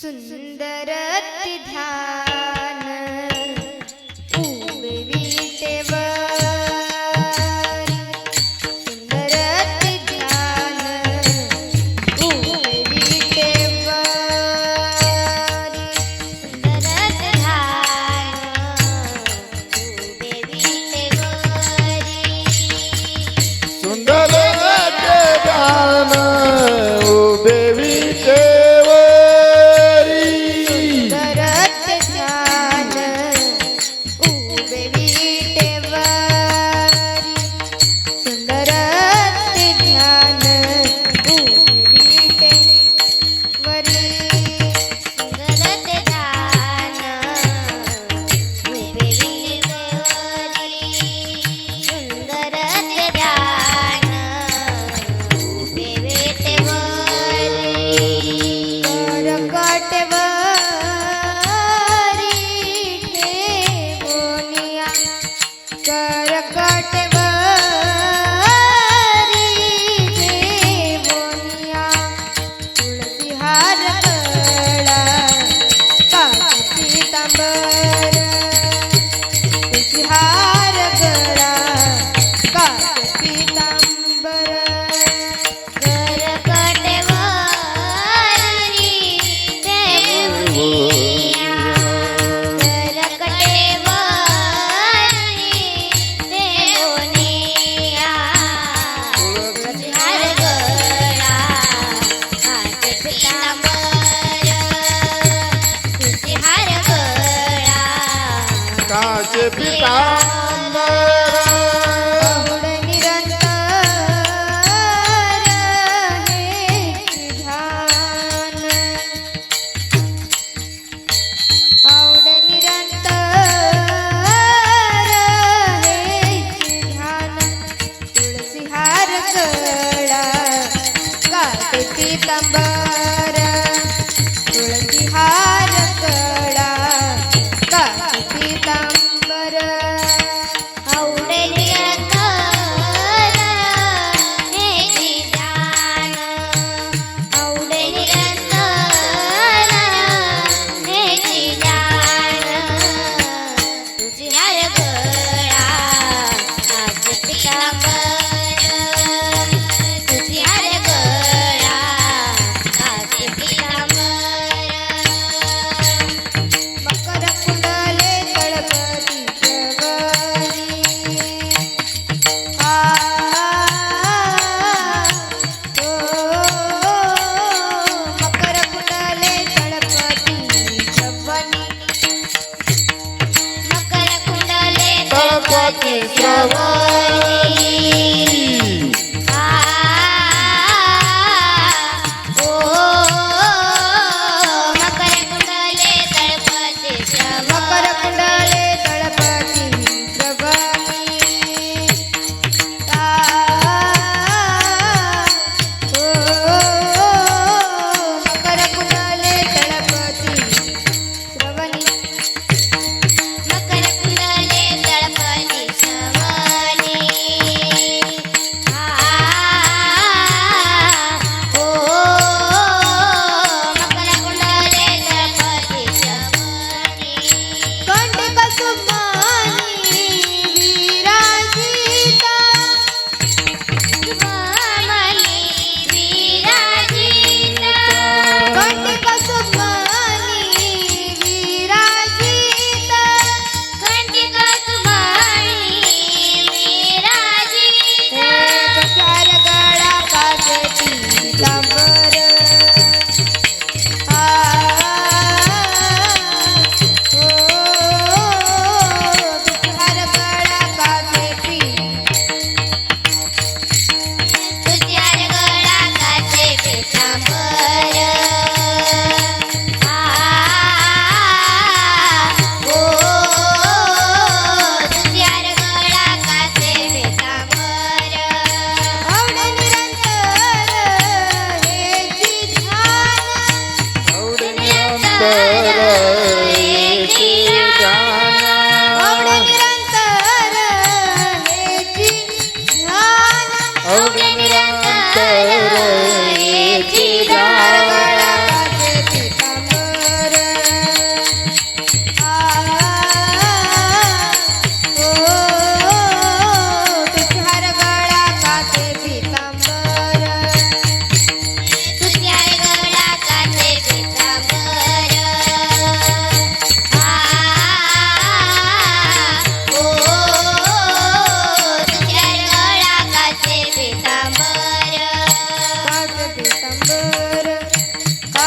सुंदर ध्यान उभे विटेवर सुंदर ध्यान उभे विटेवर सुंदर ध्यान उभे विटेवर सुंदर ध्यान उभे विटेवरी पीतांबर तुळसी हार कळा काठी पीतांबर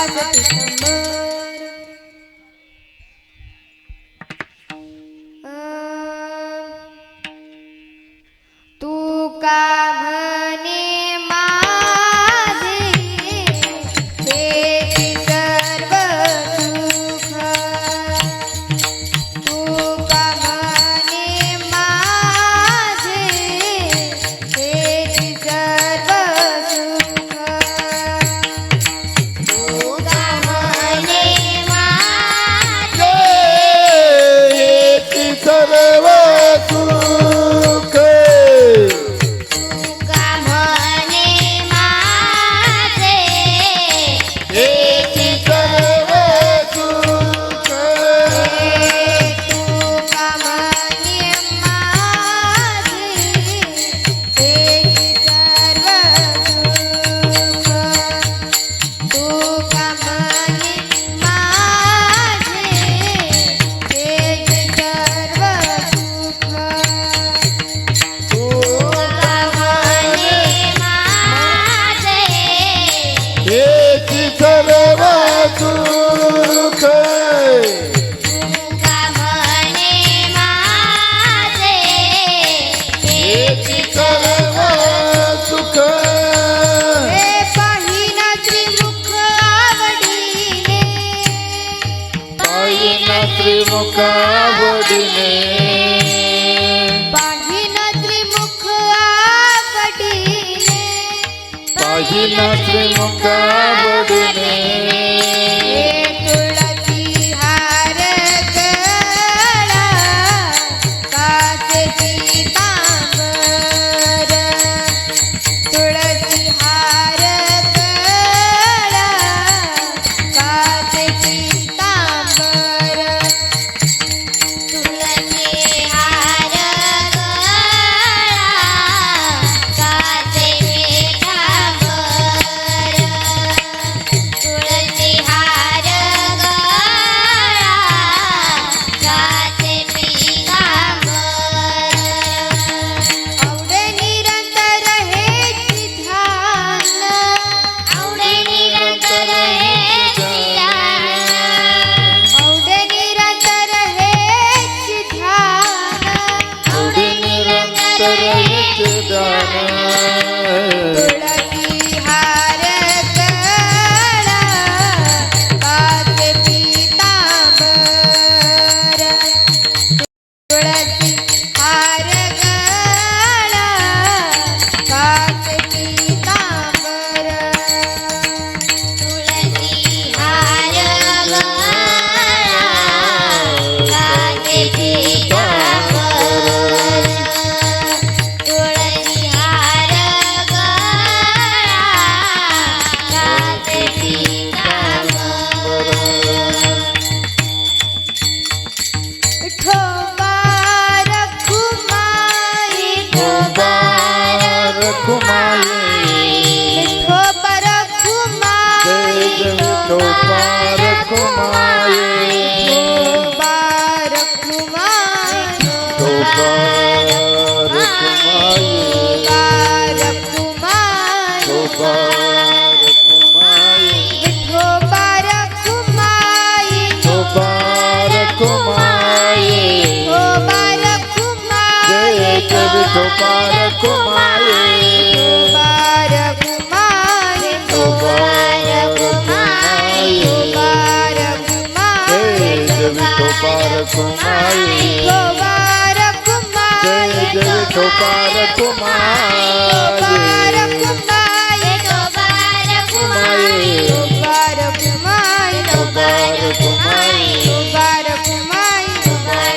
कास पितंबर तुका म्हणे माझे हेची सर्व सुख तुका म्हणे माझे हेची सर्व सुख तुका म्हणे माझे येती सर्व सुख तुका म्हणे माझे येती सर्व सुख तुका म्हणे माझे हेची सर्व सुख तुका म्हणे माझे हेची सर्व सुख तुका म्हणे माझे येती सर्व सुख तुका म्हणे माझे येती सर्व सुख हे पाहिना त्रिमुख आवडीने पाहिना त्रिमुख आवडीने पाहिना त्रिमुख आवडीने पाहिना त्रिमुख आवडीने हे तुळसी हार गळा काचे पीतांबर तुळसी हार गळा काचे पीतांबर तुळसी हार गळा काचे पीतांबर तुळसी हार गळा काचे पीतांबर आवडे निरंतर हेची ध्यान आवडे निरंतर हेची ध्यान आवडे निरंतर हेची ध्यान आवडी निरंतर येते दान तुळसी हार गळा काचे पीतांबर तुळसी हार गळा काचे पीतांबर तुळसी हार गळा काचे पीतांबर तुळसी हार गळा काचे पीतांबर विठोबा रखुमाई रखुमाई विठोबा रखुमाई जय जय विठोबा रखुमाई विठोबा रखुमाई विठोबा रखुमाई विठोबा रखुमाई विठोबा रखुमाई विठोबा रखुमाई विठोबा रखुमाई जय जय विठोबा रखुमाई विठोबा रखुमाई विठोबा रखुमाई जय जय विठोबा रखुमाई जय जय विठोबा रखुमाई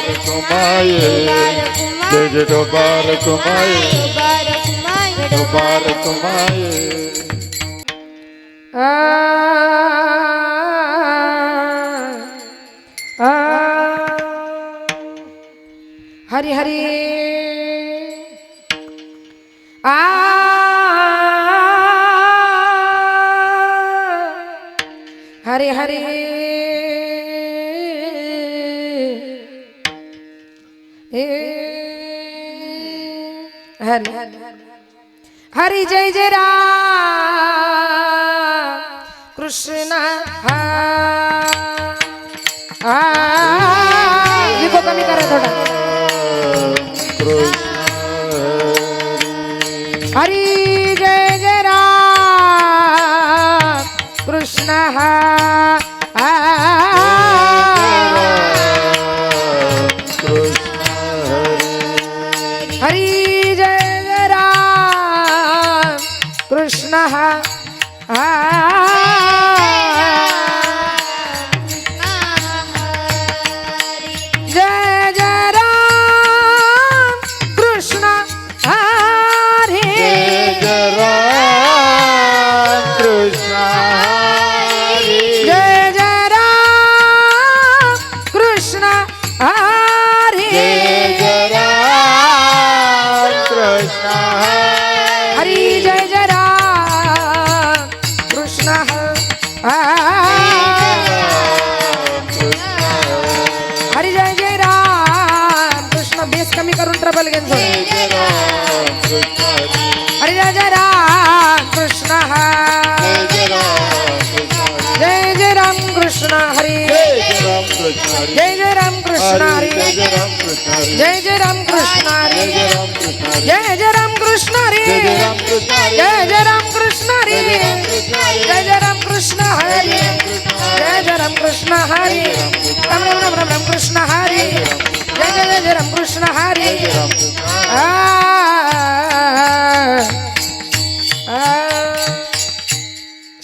रखुमाई जय जय विठोबा रखुमाई विठोबा रखुमाई हरि हरि हरि हरि हरि जय जय राम कृष्ण हा इको कमी करा थोडा कृष्ण हरी जय जय राम कृष्ण हा कृष्ण हरी जय जय राम कृष्ण हा जय जय राम कृष्ण हरे जय राम कृष्ण हरे जय जय राम कृष्ण हरे जय राम कृष्ण हरी जय जय राम कृष्ण हरी जय जय राम कृष्ण बेस कमी करून ट्रबल घेऊन जय राम कृष्ण हरी जय जय राम कृष्ण जय जय राम कृष्ण जय जय राम कृष्ण हरी जय जय राम कृष्ण जय जय राम कृष्ण हरी जय जय राम कृष्ण जय जय राम कृष्ण हरी जय जय राम कृष्ण जय जय राम कृष्ण हरी जय जय राम कृष्ण हरी राम राम राम राम राम कृष्ण हरी जय जय जय राम कृष्ण हरी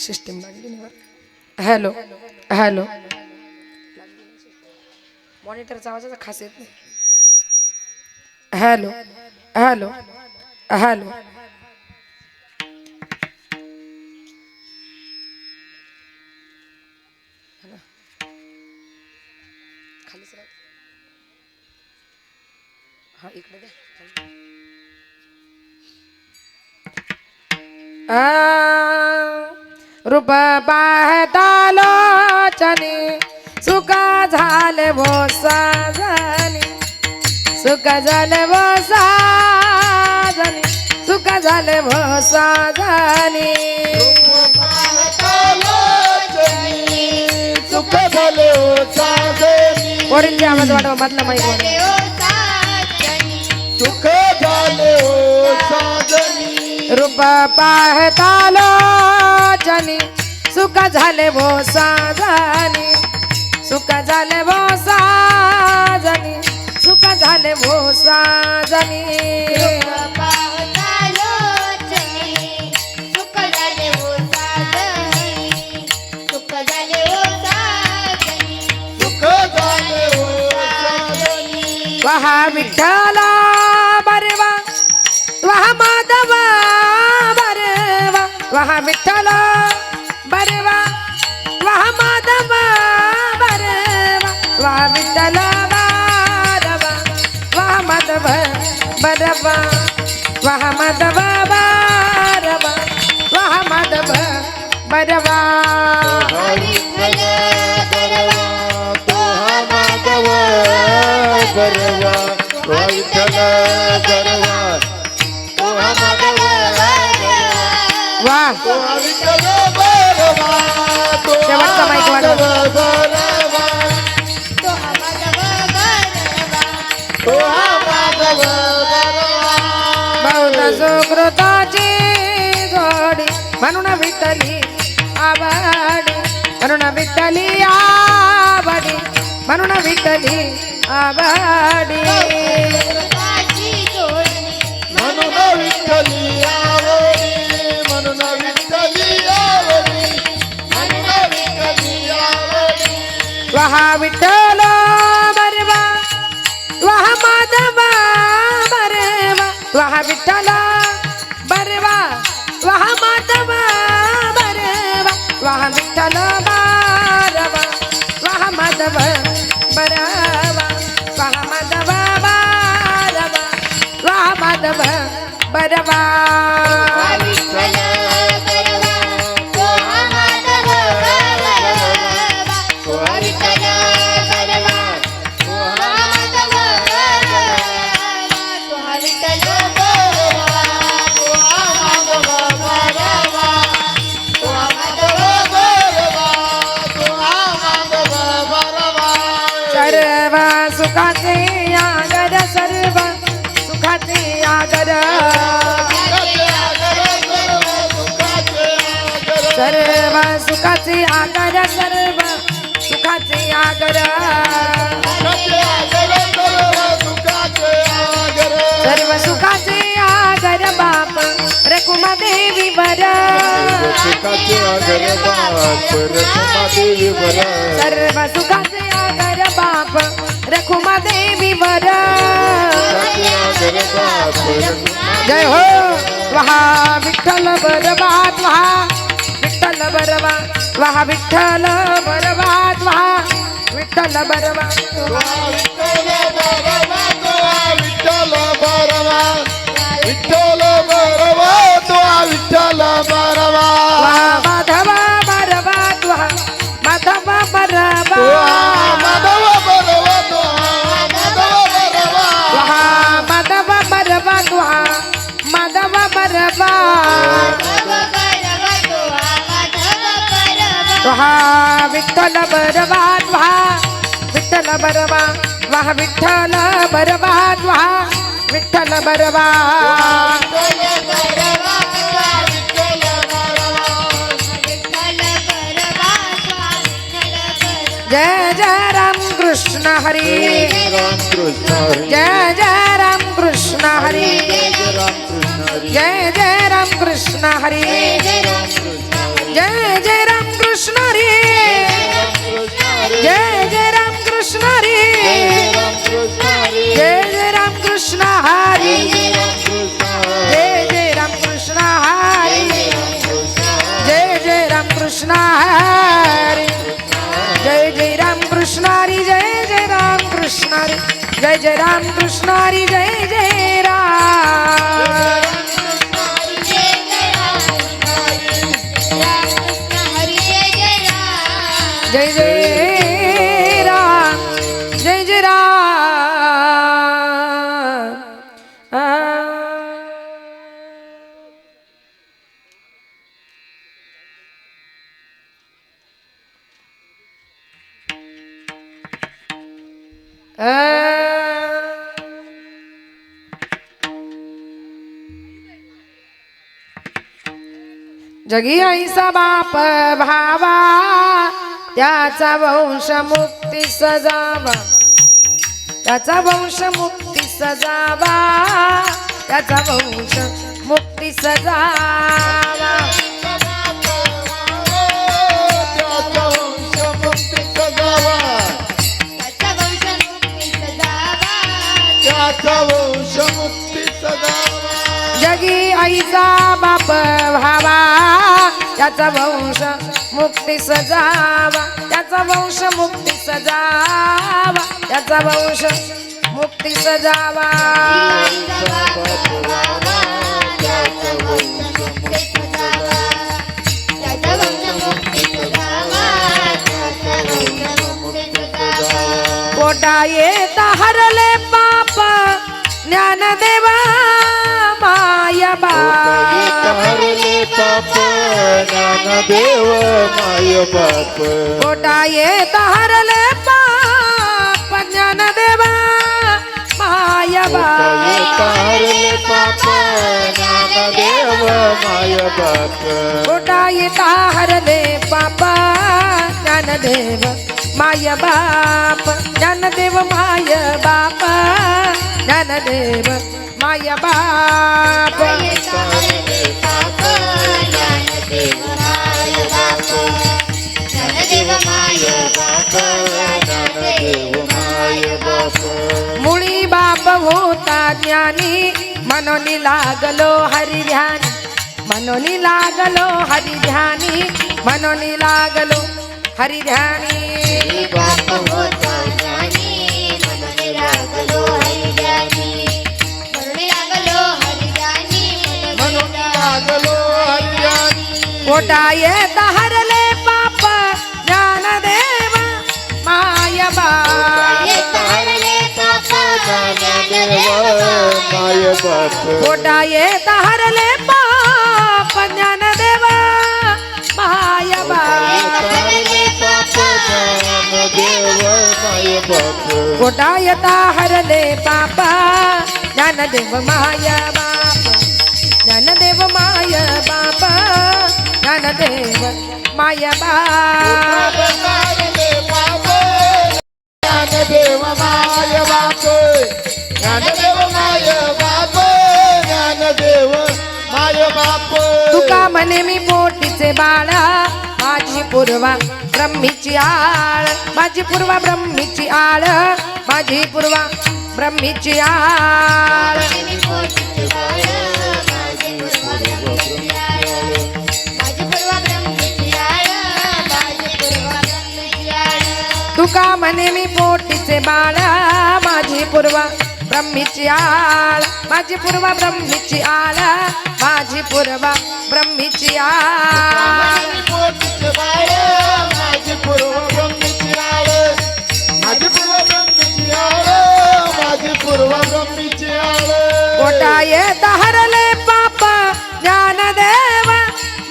सिस्टम लागली नाही बरं. हॅलो हॅलो मॉनिटरचा आवाजाचा खास येत नाही हॅलो हॅलो हॅलो खालीच राहते हा इकडे द्या रूप पाहतालोचनी सुका झाले वो साजनी सुका झाले वो साजनी सुका झाले वो साजनी सुख झाले हो साजनी वडीलची आवाज वाढवा मधला माईक वाढवा सुख झाले हो साजनी रूप पाहतालोचनी सुका झाले वो साजनी सुका झाले वो साजनी सुका झाले वो साजनी सुख झाले हो साजनी वहा विठ्ठला बरवा वहा माधवा बरवा वहा विठ्ठला बरवा वहा माधवा बरवा वहा विठ्ठला बरवा वहा माधव बरवा वहा माधव बरवा वहा माधव बरवा बरवा विठ्ठल बरवा वाह विठ्ठल बरवा शेवटचा माईक वाढवा. बरवा बहुधा सुकृताची जोडी म्हणून विठ्ठली आवडी म्हणून विठ्ठली आवडी म्हणून विठ्ठली आवडी म्हणून विठ्ठली आवडी म्हणून विठ्ठली आवडी म्हणून विठ्ठली आवडी वहा विठ्ठल बरवा वहा माधवा बरवा वहा विठ्ठल बरवा वहा माधवा बरवा वहा विठ्ठल बरवा वहा माधव बरवा वहा माधव बरवा वहा माधव बरवा सुखाचे आगर सर्व सुखाचे आगर सर्व सुखाचे आगर सर्व सुखाचे आगर सर्व सुखाचे आगर बाप रकुमा देवी वर सर्व सुखाचे आगर बाप रकुमा देवी वर जय हो वहा विठ्ठल बरबात वहा विठ्ठल बरवा वहा विठ्ठल बरबात वहा विठ्ठल बरवा विठ्ठल बरवा तो विठ्ठल बरवा माधवा बरबात वहा माधवा बरबा माधव बरवा तो वहा माधवा बरबात वहा माधवा बरबा वहा विठ्ठल बरबात वहा विठ्ठल बरवा वहा विठ्ठल बरबात वहा विठ्ठल बरवा जय जय राम कृष्ण हरी जय जय राम कृष्ण हरी जय जय राम कृष्ण हरी जय जय राम कृष्ण हरी जय जय राम कृष्ण हरी जय जय राम कृष्ण हरी जय जय राम कृष्ण हरी जय जय राम कृष्ण हरी जय जय राम कृष्ण हरी जय जय राम कृष्ण हरी जय जय राम कृष्ण हरी जय जय राम जय जय राम जय जय राम जगी ऐसा बाप भावा त्याचा वंश मुक्ती सजावा त्याचा वंश मुक्ती सजावा त्याचा वंश मुक्ती सजावा जगी ऐसा बाप भावा त्याचा वंश मुक्ती सजावा त्याचा वंश मुक्ती सजावा त्याचा वंश मुक्ती सजावा पोटा येता हरले पाप ज्ञानदेवा माया हरले पाप ज्ञानदेव माय बाप पोटा येता हरले पाप ज्ञानदेवा माया हरले पाप ज्ञानदेव माय बाप पोटा येता हरले पाप ज्ञानदेव माय बाप ज्ञानदेव माय बाप ज्ञानदेव माय बाप मुळी बाप होता ज्ञानी मनोनी लागलो हरी ध्यानी मनोनी लागलो हरी ध्यानी मनोनी लागलो हरी ध्यानी बाप होता ज्ञानी मनोनी लागलो हरी ध्यानी मनोनी लागलो हरी ध्यानी मनोनी लागलो हरी ध्यानी पोटा येता हरले पाप ज्ञानदेव माय बाप हरले पाप माय बाप पोटा येता हरले पाप ज्ञानदेव माय बाप हरले पाप ज्ञानदेव माय पाप कोटा येता हरले पाप ज्ञानदेव माय बाप ज्ञानदेव माय बाप ज्ञानदेव माय बाप तारले पाप ज्ञानदेव माय बाप ज्ञानदेव माय बाप ज्ञानदेव माय बाप तुका म्हणे मी पोटीचे बाळ माझी पूर्वा ब्रह्मीची आळ माझी पूर्वा ब्रह्मीची आळ माझी पूर्वा ब्रह्मीची आळ मी पोटीचे बाळ, माझी पूर्वा ब्रह्मीची आळ. माझी पूर्वा ब्रह्मीची आळ, माझी पूर्वा ब्रह्मीची आळ. तुका म्हणे मी पोटीचे बाळ माझी पूर्वा ब्रह्मीची आळ माझी पूर्वा ब्रह्मीची आळ माझी पूर्वा ब्रह्मीची आळ पोटीचे बाळ माझी पूर्व ब्रह्मीची आळ माझी पूर्व ब्रह्मीची आळ माझी पूर्व ब्रह्मीची आळ कोटा येत हरले पाप ज्ञानदेव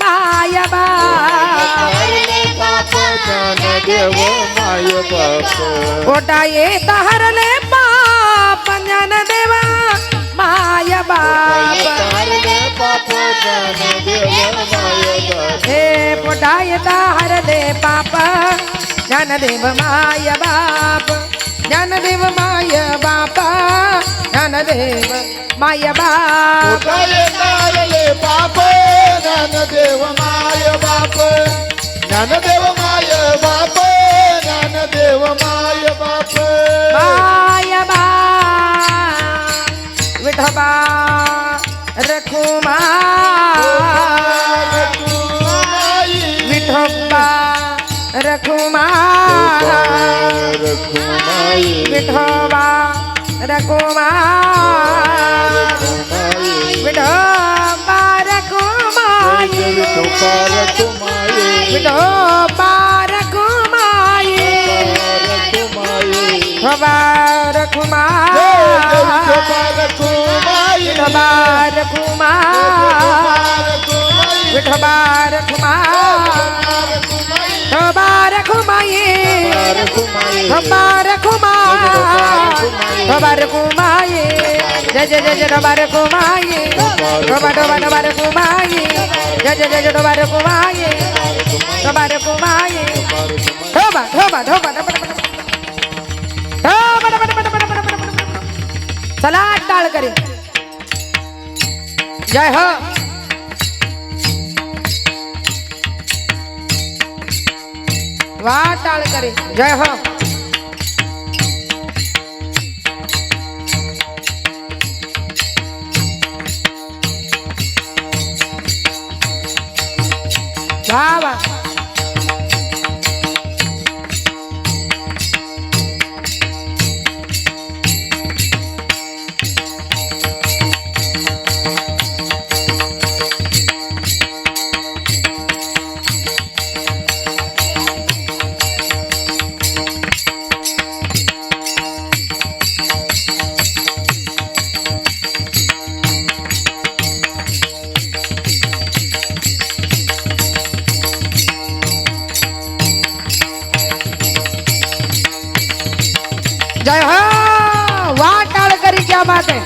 माय बाप हरले पाप, ज्ञानदेव माय बाप कोटा येत हरले पाप ज्ञानदेव माय बाप हरले पाप ज्ञानदेव माय बाप हे पोटा येता हरले पाप ज्ञानदेव माय बाप ज्ञानदेव माय बाप ज्ञानदेव माय बाप पोटाले तारले पाप ज्ञानदेव माय बाप ज्ञानदेव माय बाप ज्ञानदेव माय बाप माय बाप विठोबा रखुमा विठोबा रखुमा विठोबा रखुमा विठोबा रखुमाई विठोबा रखुमाई विठोबा रखुमा विठोबा रखुमा विठोबा रखुमा विठोबा रखुमाई विठोबा रखुमा विठोबा रखुमाई जय जय जय जय विठोबा रखुमाई विठोबा विठोबा विठोबा रखुमाई जय जय जय विठोबा रखुमाई विठोबा रखुमाई विठोबा विठोबा विठोबा चला टाळ करे जय हो वा टाळ करे जय हो वा वा जय हो वाह टाळ करी क्या बात है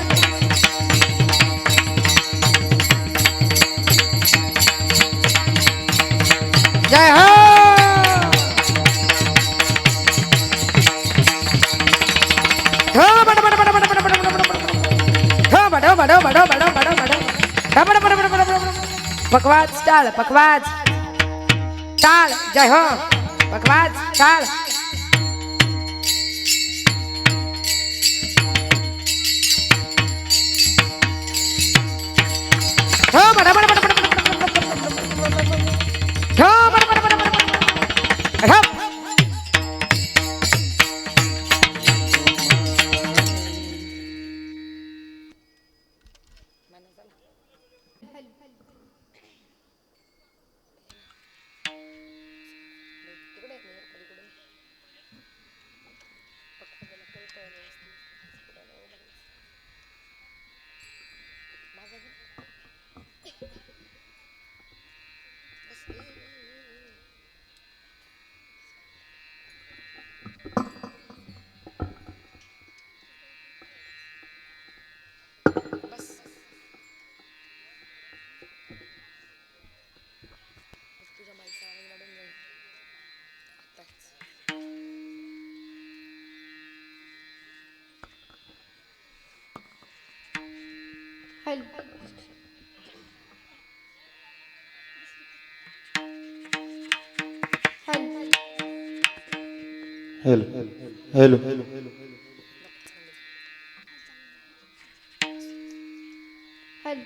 जय हो हो बड़ बड़ बड़ बड़ बड़ बड़ बड़ हो बड़ो बड़ो बड़ो बड़ो बड़ो बड़ो बड़ बड़ बड़ बड़ बड़ पकवाज टाळ पकवाज टाळ जय हो पकवाज टाळ हो बड़ा बड़ा बड़ा बड़ा हो बड़ा बड़ा बड़ा बड़ा हो माझा हल हल हेलो हेलो हल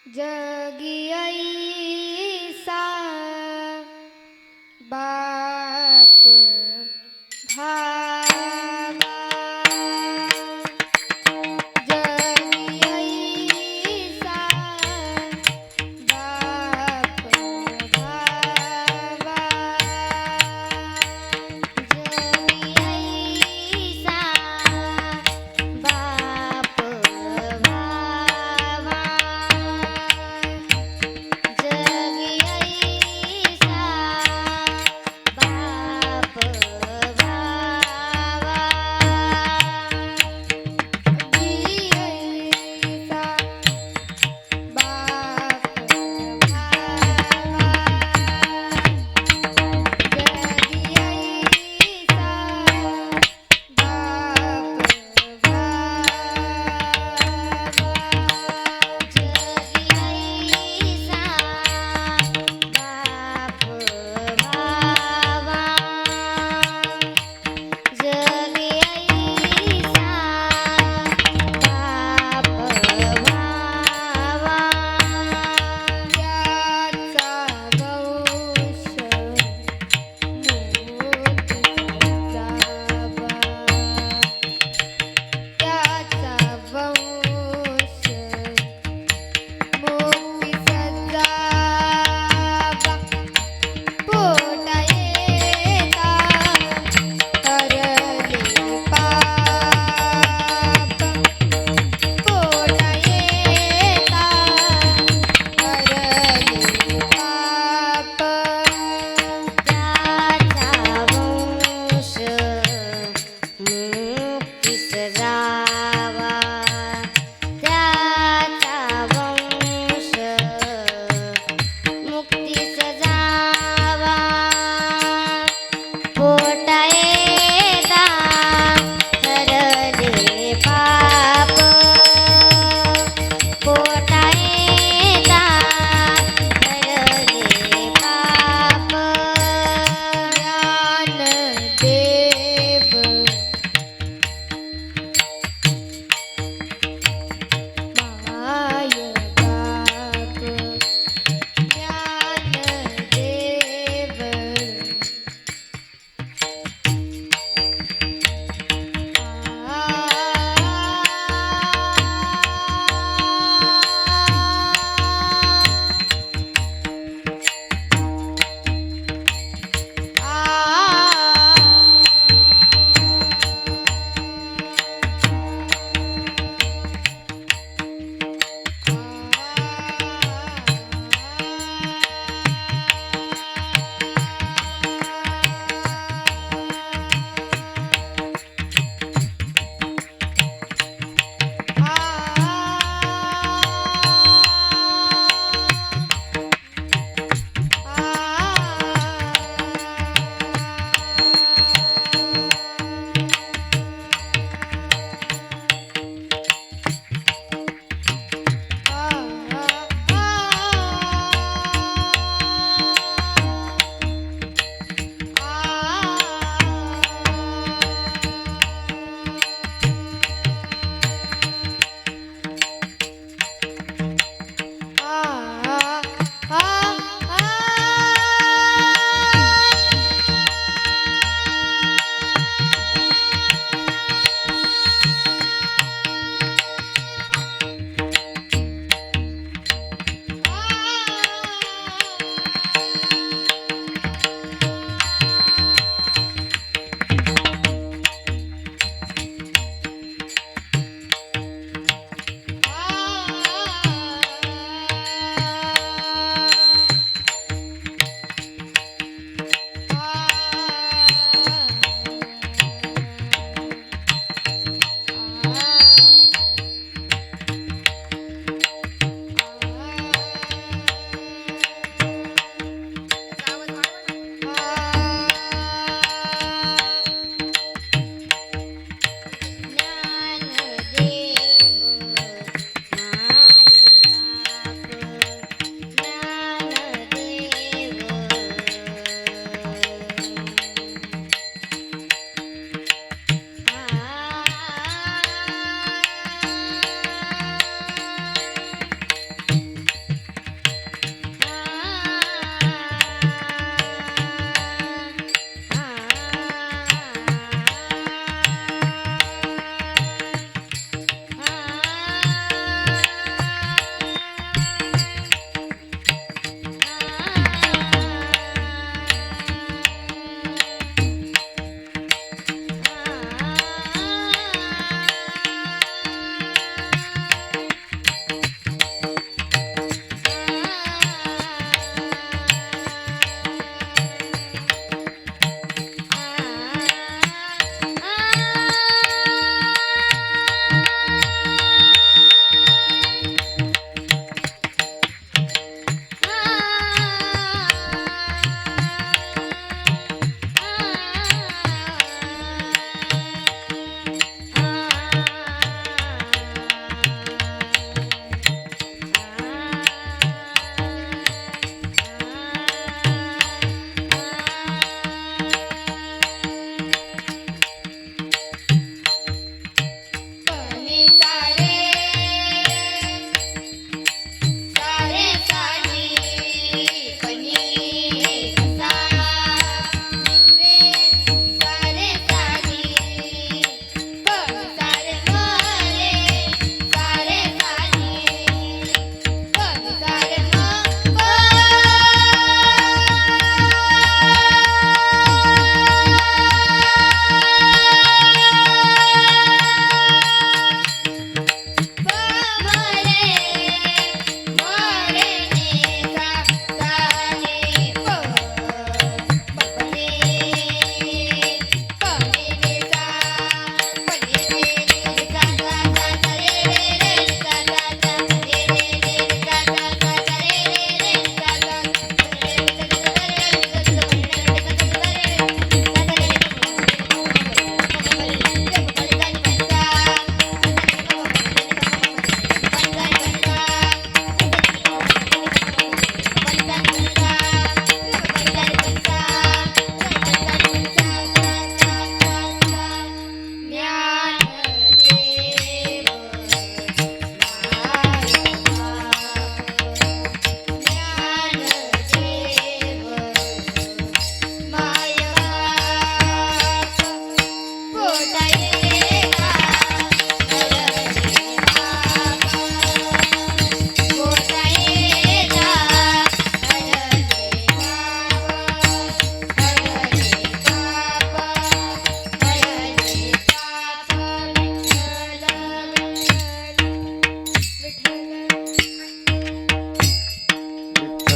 जगी ऐसा बाप भावा जगी ऐसा बाप भावा जगी ऐसा बाप भावा जगी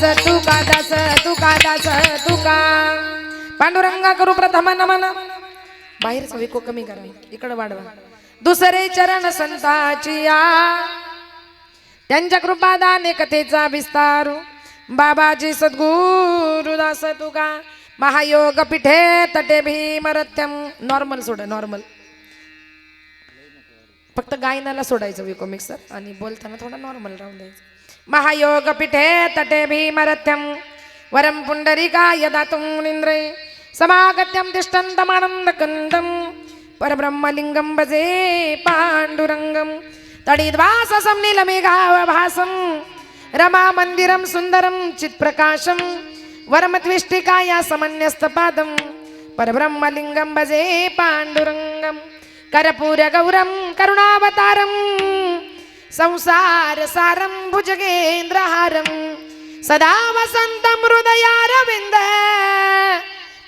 दास तुका दास तुका दास तुका पांडुरंगा करू प्रथम नमन बाहेरचा विको कमी करा इकडे वाढवा दुसरे चरण संताची या त्यांच्या कृपादाने कथेचा विस्तार बाबाजी सद्गुरु दास तुका महायोग पिठे तटे भीमरत्यम नॉर्मल सोडा नॉर्मल फक्त गायनाला सोडायचं विको मिक्सर आणि बोलताना थोडा नॉर्मल राहून द्यायचं महायोग पिठे तटे भीमरत्यम वरम पुंडरीकाय दातुं निंद्रे समागत्यं तिष्ठन्तमानन्दकन्दं परब्रह्मलिङ्गं भजे पाण्डुरङ्गं तडिद्वाससं नीलमेघावभासं रमामन्दिरं सुन्दरं चित्प्रकाशं वरमत्विष्टिकाया समन्यस्तपादं परब्रह्मलिङ्गं भजे पाण्डुरङ्गं कर्पूरगौरं करुणावतारं संसारसारं भुजगेन्द्रहारं सदा वसन्तं हृदयारविन्द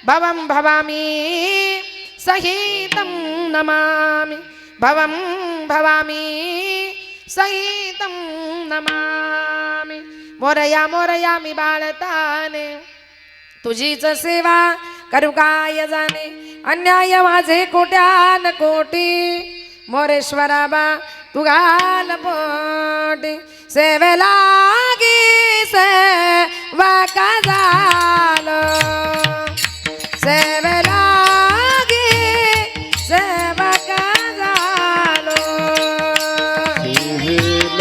भवं भवामि सहितं नमामि भवं भवामि सहितं नमामि मोरया मोरया मी बाळताने तुझीच सेवा करू काय जाणे अन्याय माझे कोट्यान कोटी मोरेश्वरा बा तू घाल पोटी सेवेला गी सेवा का झालो सेवेला गी सेवा का झालो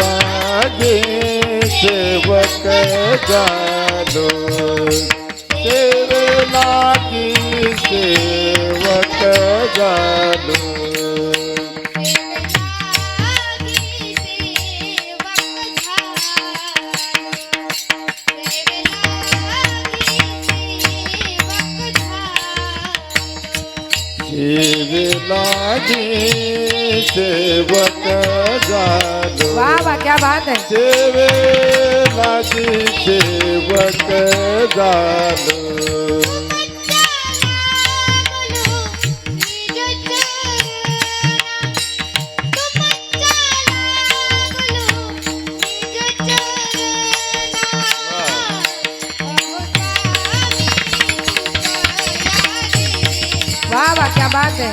लागे सेवक जालो तेरे लागी सेवक जालो लागे सेवक जालो वाह वाह क्या बात है सेवे लागे सेवक जालो वाह वाह क्या बात है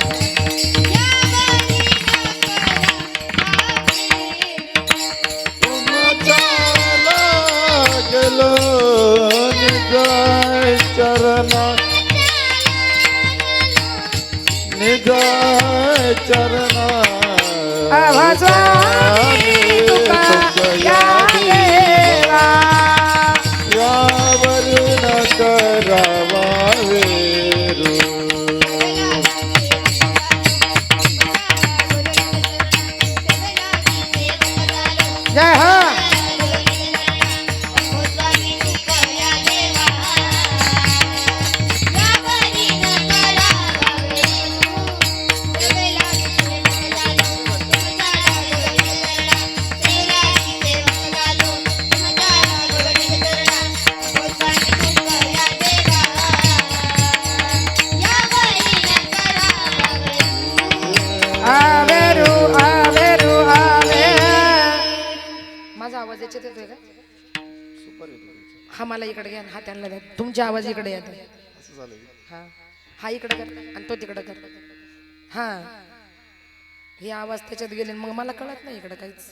गेलो निजय चरणा निजय चरणा स्वामी तुका या देवा यावरी न करावा वेरू जय हो आवेरू आवेरू आवे माझा आवाज याच्यात येतोय का हा मला इकडे घ्या हा त्यांना द्या तुमचा आवाज इकडे येतो हा हा इकडे कर आणि तो तिकडे कर हा हे आवाज त्याच्यात गेले मग मला कळत नाही इकडे काहीच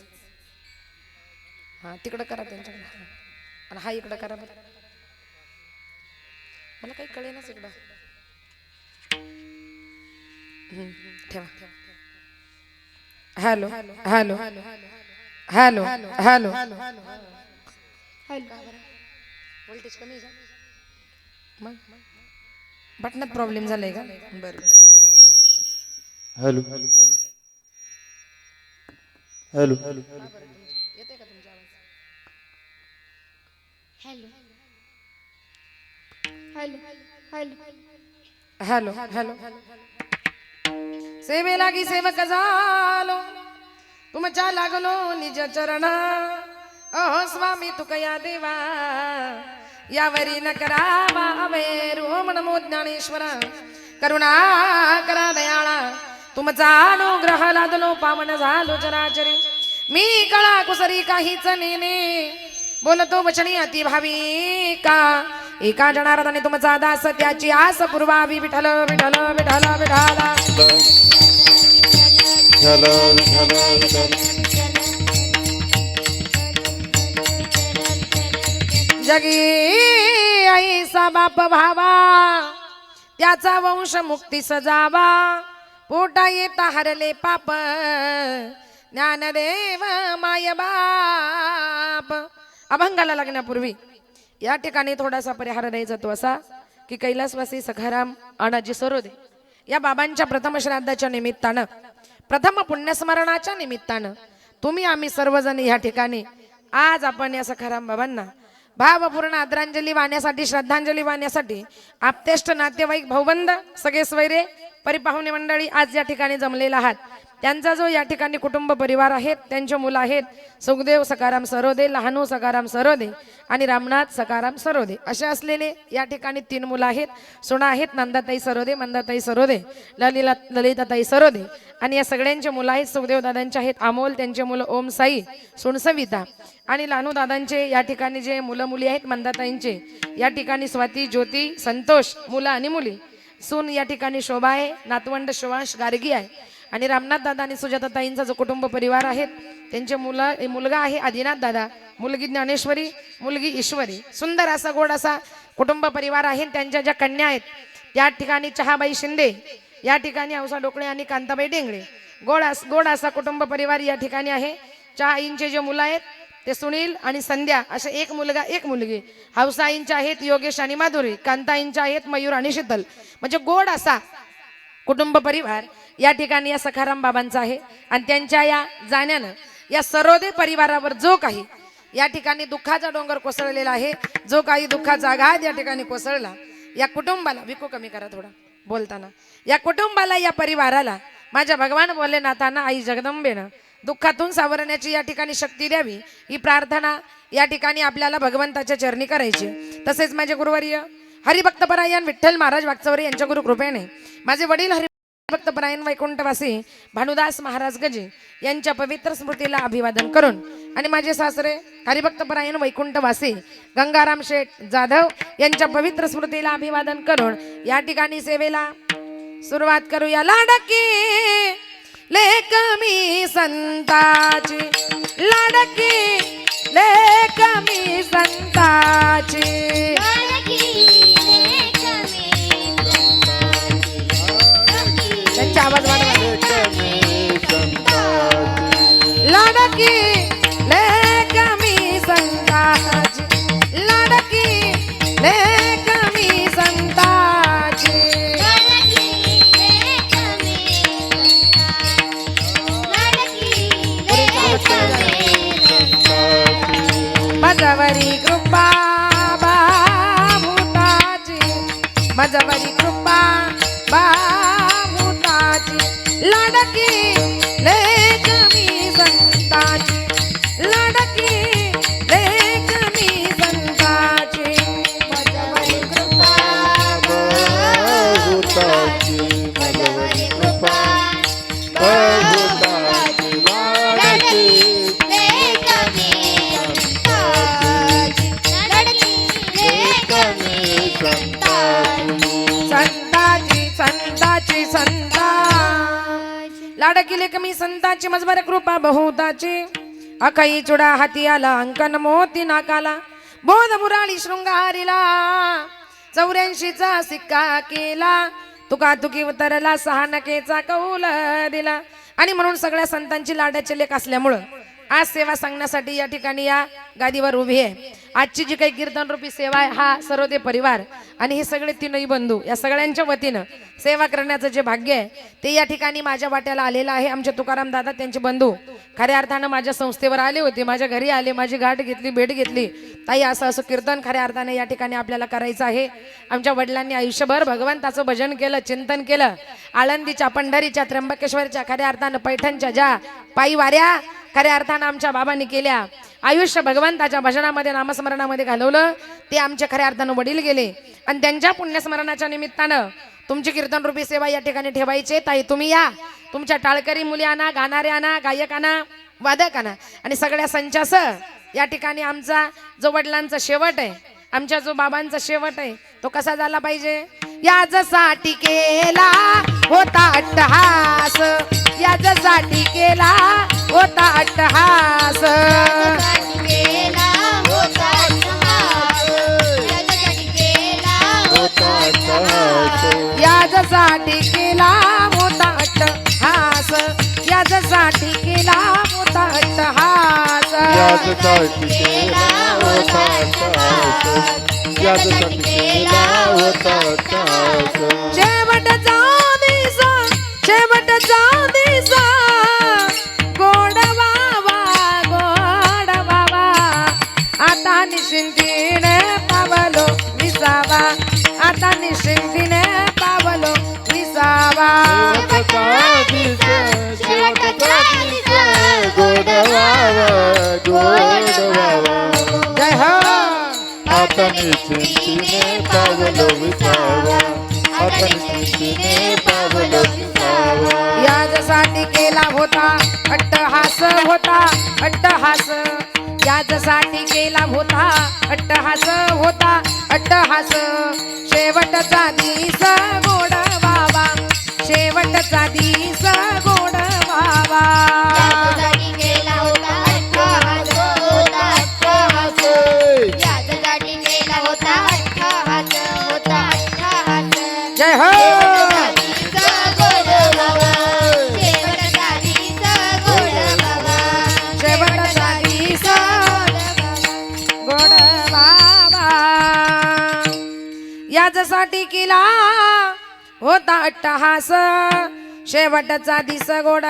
हा तिकडे करा त्यांच्याकडे आणि हा इकडे करा बरं मला काही कळेनाच इकडं ठेवा hello hello hello hello voltage कमी आहे का मग बटनात प्रॉब्लेम झालाय का बरं हॅलो हॅलो येते का तुमचा आवाज हॅलो हॅलो सेवे लागी सेवक झालो तुमच्या लागलो निज चरण अहो स्वामी तुकया देवा यावरी न करावा अवेरू ओम नमो ज्ञानेश्वरा करुणा करा दयाळा तुमचा अनुग्रह लादलो पावन झालो चराचरी मी कळा कुसरी काहीच नेने बोलतो वचनी अति भाविका एका जनार्दने तुमचा दास त्याची आस पूर्वावी विठ्ठल विठ्ठल विठ्ठल विठ्ठला विठ्ठल विठ्ठल विठ्ठल जगी ऐसा बाप भावा त्याचा वंश मुक्ती सजावा पोटा येता हरले पाप ज्ञानदेव माय बाप. अभंगाला लागण्यापूर्वी या ठिकाणी थोडासा परिहार द्यायचा तो असा की कैलासवासी सखाराम अनाजी सरोदे या बाबांच्या प्रथम श्राद्धाच्या निमित्तानं प्रथम पुण्यस्मरणाच्या निमित्तानं तुम्ही आम्ही सर्वजण या ठिकाणी आज आपण या सखाराम बाबांना भावपूर्ण आदरांजली वाहण्यासाठी श्रद्धांजली वाहण्यासाठी आप्तेष्ट नातेवाईक भाऊबंद सगळे स्वैरे परिपाहुणे मंडळी आज या ठिकाणी जमलेला आहात. त्यांचा जो या ठिकाणी कुटुंब परिवार आहेत त्यांचे मुलं आहेत सुखदेव सखाराम सरोदे लहानू सखाराम सरोदे आणि रामनाथ सखाराम सरोदे असे असलेले या ठिकाणी 3 मुलं आहेत. सुना आहेत नंदाताई सरोदे मंदाताई सरोदे ललिताताई सरोदे आणि या सगळ्यांचे मुलं आहेत. सुखदेव दादांचे आहेत अमोल त्यांचे मुलं ओम साई सुणसविता आणि लानू दादांचे या ठिकाणी जे मुलं मुली आहेत मंदाताईंचे या ठिकाणी स्वाती ज्योती संतोष मुलं आणि मुली सून या ठिकाणी शोभा आहे नातवंड शिवांश गार्गी आहे आणि रामनाथ दादा आणि सुजाताताईंचा जो कुटुंब परिवार आहेत त्यांचे मुलगा आहे आदिनाथ दादा मुलगी ज्ञानेश्वरी मुलगी ईश्वरी सुंदर असा गोड असा कुटुंब परिवार आहे. त्यांच्या ज्या कन्या आहेत त्या ठिकाणी चहाबाई शिंदे या ठिकाणी औसा डोकळे आणि कांताबाई डेंगळे गोड असा कुटुंब परिवार या ठिकाणी आहे. चहाईंचे जे मुलं आहेत ते सुनील आणि संध्या असे एक मुलगा एक मुलगी. हौसाईंचे आहेत योगेश आणि माधुरी कांताईंचे आहेत मयूर आणि शीतल म्हणजे गोड असा कुटुंब परिवार या ठिकाणी या सखाराम बाबांचा आहे. आणि त्यांच्या या जाण्यानं या सरोदे परिवारावर जो काही या ठिकाणी दुःखाचा डोंगर कोसळलेला आहे जो काही दुःखाचा आघात या ठिकाणी कोसळला या कुटुंबाला विको कमी करा थोडा बोलताना या कुटुंबाला या परिवाराला माझ्या भगवान भोलेनाथांना आई जगदंबेनं दुःखातून सावरण्याची या ठिकाणी शक्ती द्यावी ही प्रार्थना या ठिकाणी आपल्याला भगवंताच्या चरणी करायची. तसेच माझे गुरुवर्य हरिभक्तपरायण विठ्ठल महाराज वागचौरे यांच्या गुरु कृपेने माझे वडील हरिभक्तपरायण वैकुंठवासी भानुदास महाराज गजे यांच्या पवित्र स्मृतीला अभिवादन करून आणि माझे सासरे हरिभक्तपरायण वैकुंठवासी गंगाराम शेठ जाधव यांच्या पवित्र स्मृतीला अभिवादन करून या ठिकाणी सेवेला सुरुवात करूया. लाडकी लेक मी संताची लाडकी लेक मी संताची त्यांचा आवाज वाढवा. लाडकी लेक मी संताची लाडकी लेक मी संताची मजवरी कृपा बाभूताची मजवरी कृपा बाभूताची लाडकी लेक मी संताची लाडकी लेक मी संताची मजवरी कृपा बाभूताची मजवरी कृपा बाभूताची लाडकी संताची संताची संता लाडकी लेक मी संताची मजबर कृपा बहुताची अखई चुडा हाती आला अंकन मोती नाकाला बोध मुराळी शृंगारीला 84चा सिक्का केला तुका तुकी उतरला 6 नकेचा कौल दिला. आणि म्हणून सगळ्या संतांची लाडाचे लेख असल्यामुळं आज सेवा सांगण्यासाठी या ठिकाणी या गादीवर उभी आहे. आजची जी काही कीर्तन रूपी सेवा आहे हा सरोदे परिवार आणि हे सगळे 3 बंधू या सगळ्यांच्या वतीनं सेवा करण्याचं जे भाग्य आहे ते या ठिकाणी माझ्या वाट्याला आलेलं आहे. आमचे तुकाराम दादा त्यांचे बंधू खऱ्या अर्थानं माझ्या संस्थेवर आले होते माझ्या घरी आले माझी गाठ घेतली भेट घेतली ताई असं कीर्तन खऱ्या अर्थाने या ठिकाणी आपल्याला करायचं आहे. आमच्या वडिलांनी आयुष्यभर भगवंताचं भजन केलं चिंतन केलं. आळंदीच्या पंढरीच्या त्र्यंबकेश्वरच्या खऱ्या अर्थानं पैठणच्या ज्या पायी वाऱ्या खऱ्या अर्थानं आमच्या बाबांनी केल्या आयुष्य भगवंताच्या भजनामध्ये नामस्मरणामध्ये घालवलं ते आमच्या खऱ्या अर्थानं वडील गेले आणि त्यांच्या पुण्यस्मरणाच्या निमित्तानं तुमची कीर्तन रूपी सेवा या ठिकाणी ठेवायची. ताई तुम्ही या तुमच्या टाळकरी मुली आणा गाणारे आणा गायक आणा वादक आणा आणि सगळ्या संचासह या ठिकाणी आमचा जो वडिलांचा शेवट आहे, आमच्या जो बाबांचा शेवट आहे, तो कसा झाला पाहिजे? याजसाठी केला होता अट्टहास, याजसाठी केला होता अट्टहास, केला होता याजसाठी केला होता अट्टहास, याजसाठी केला होता अट्टहास, याजसाठी केला होता अट्टहास, याजसाठी केला होता अट्टहास. शेवटचा दिसा, शेवटचा दिसा, गोड बाबा, गोड बाबा, आता निश्चिंतीने पावलो विसावा, आता निश्चिंतीने पावलो विसावा. शेवटचा दिस, शेवटचा दिस, गोड व्हावा, गोड व्हावा. जय हो. आता निश्चिंतीने पावलो विसावा, आता निश्चिंतीने पावलो विसावा. याजसाठी केला होता अट्टहास, होता अट्टहास, याजसाठी केला होता अट्टहास, होता अट्टहास. शेवटचा दिस गोड बाबा, शेवटचा दिस गोड बाबा. याजसाठी केला होता अट्टहास, होता अट्टहास, याजसाठी केला होता अट्टहास, होता अट्टहास. जय हो. शेवटचा दिस गोड बाबा, शेवटचा दिस गोड बाबा. याजसाठी केला होता अट्टहास, शेवटचा दिस गोड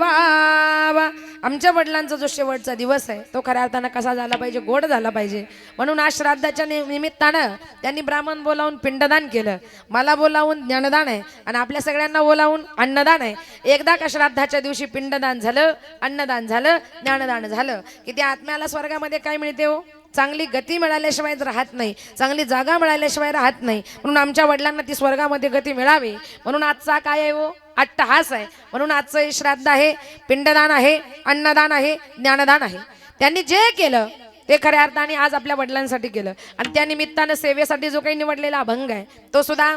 बाबा. आमच्या वडिलांचा जो शेवटचा दिवस आहे तो खऱ्या अर्थानं कसा झाला पाहिजे? गोड झाला पाहिजे. म्हणून आज श्राद्धाच्या निमित्तानं त्यांनी ब्राह्मण बोलावून पिंडदान केलं, मला बोलावून ज्ञानदान आहे, आणि आपल्या सगळ्यांना बोलावून अन्नदान आहे. एकदा का श्राद्धाच्या दिवशी पिंडदान झालं, अन्नदान झालं, ज्ञानदान झालं की त्या आत्म्याला स्वर्गामध्ये काय मिळते हो? चांगली गती मिळाल्याशिवाय राहत नाही, चांगली जागा मिळाल्याशिवाय राहत नाही. म्हणून आमच्या वडिलांना ती स्वर्गामध्ये गती मिळावी म्हणून आजचा काय आहे हो? अट्टहास आहे. म्हणून आजचं हे श्राद्ध आहे, पिंडदान आहे, अन्नदान आहे, ज्ञानदान आहे. त्यांनी जे केलं ते खऱ्या अर्थाने आज आपल्या वडिलांसाठी केलं. आणि त्या निमित्तानं सेवेसाठी जो काही निवडलेला अभंग आहे तो सुद्धा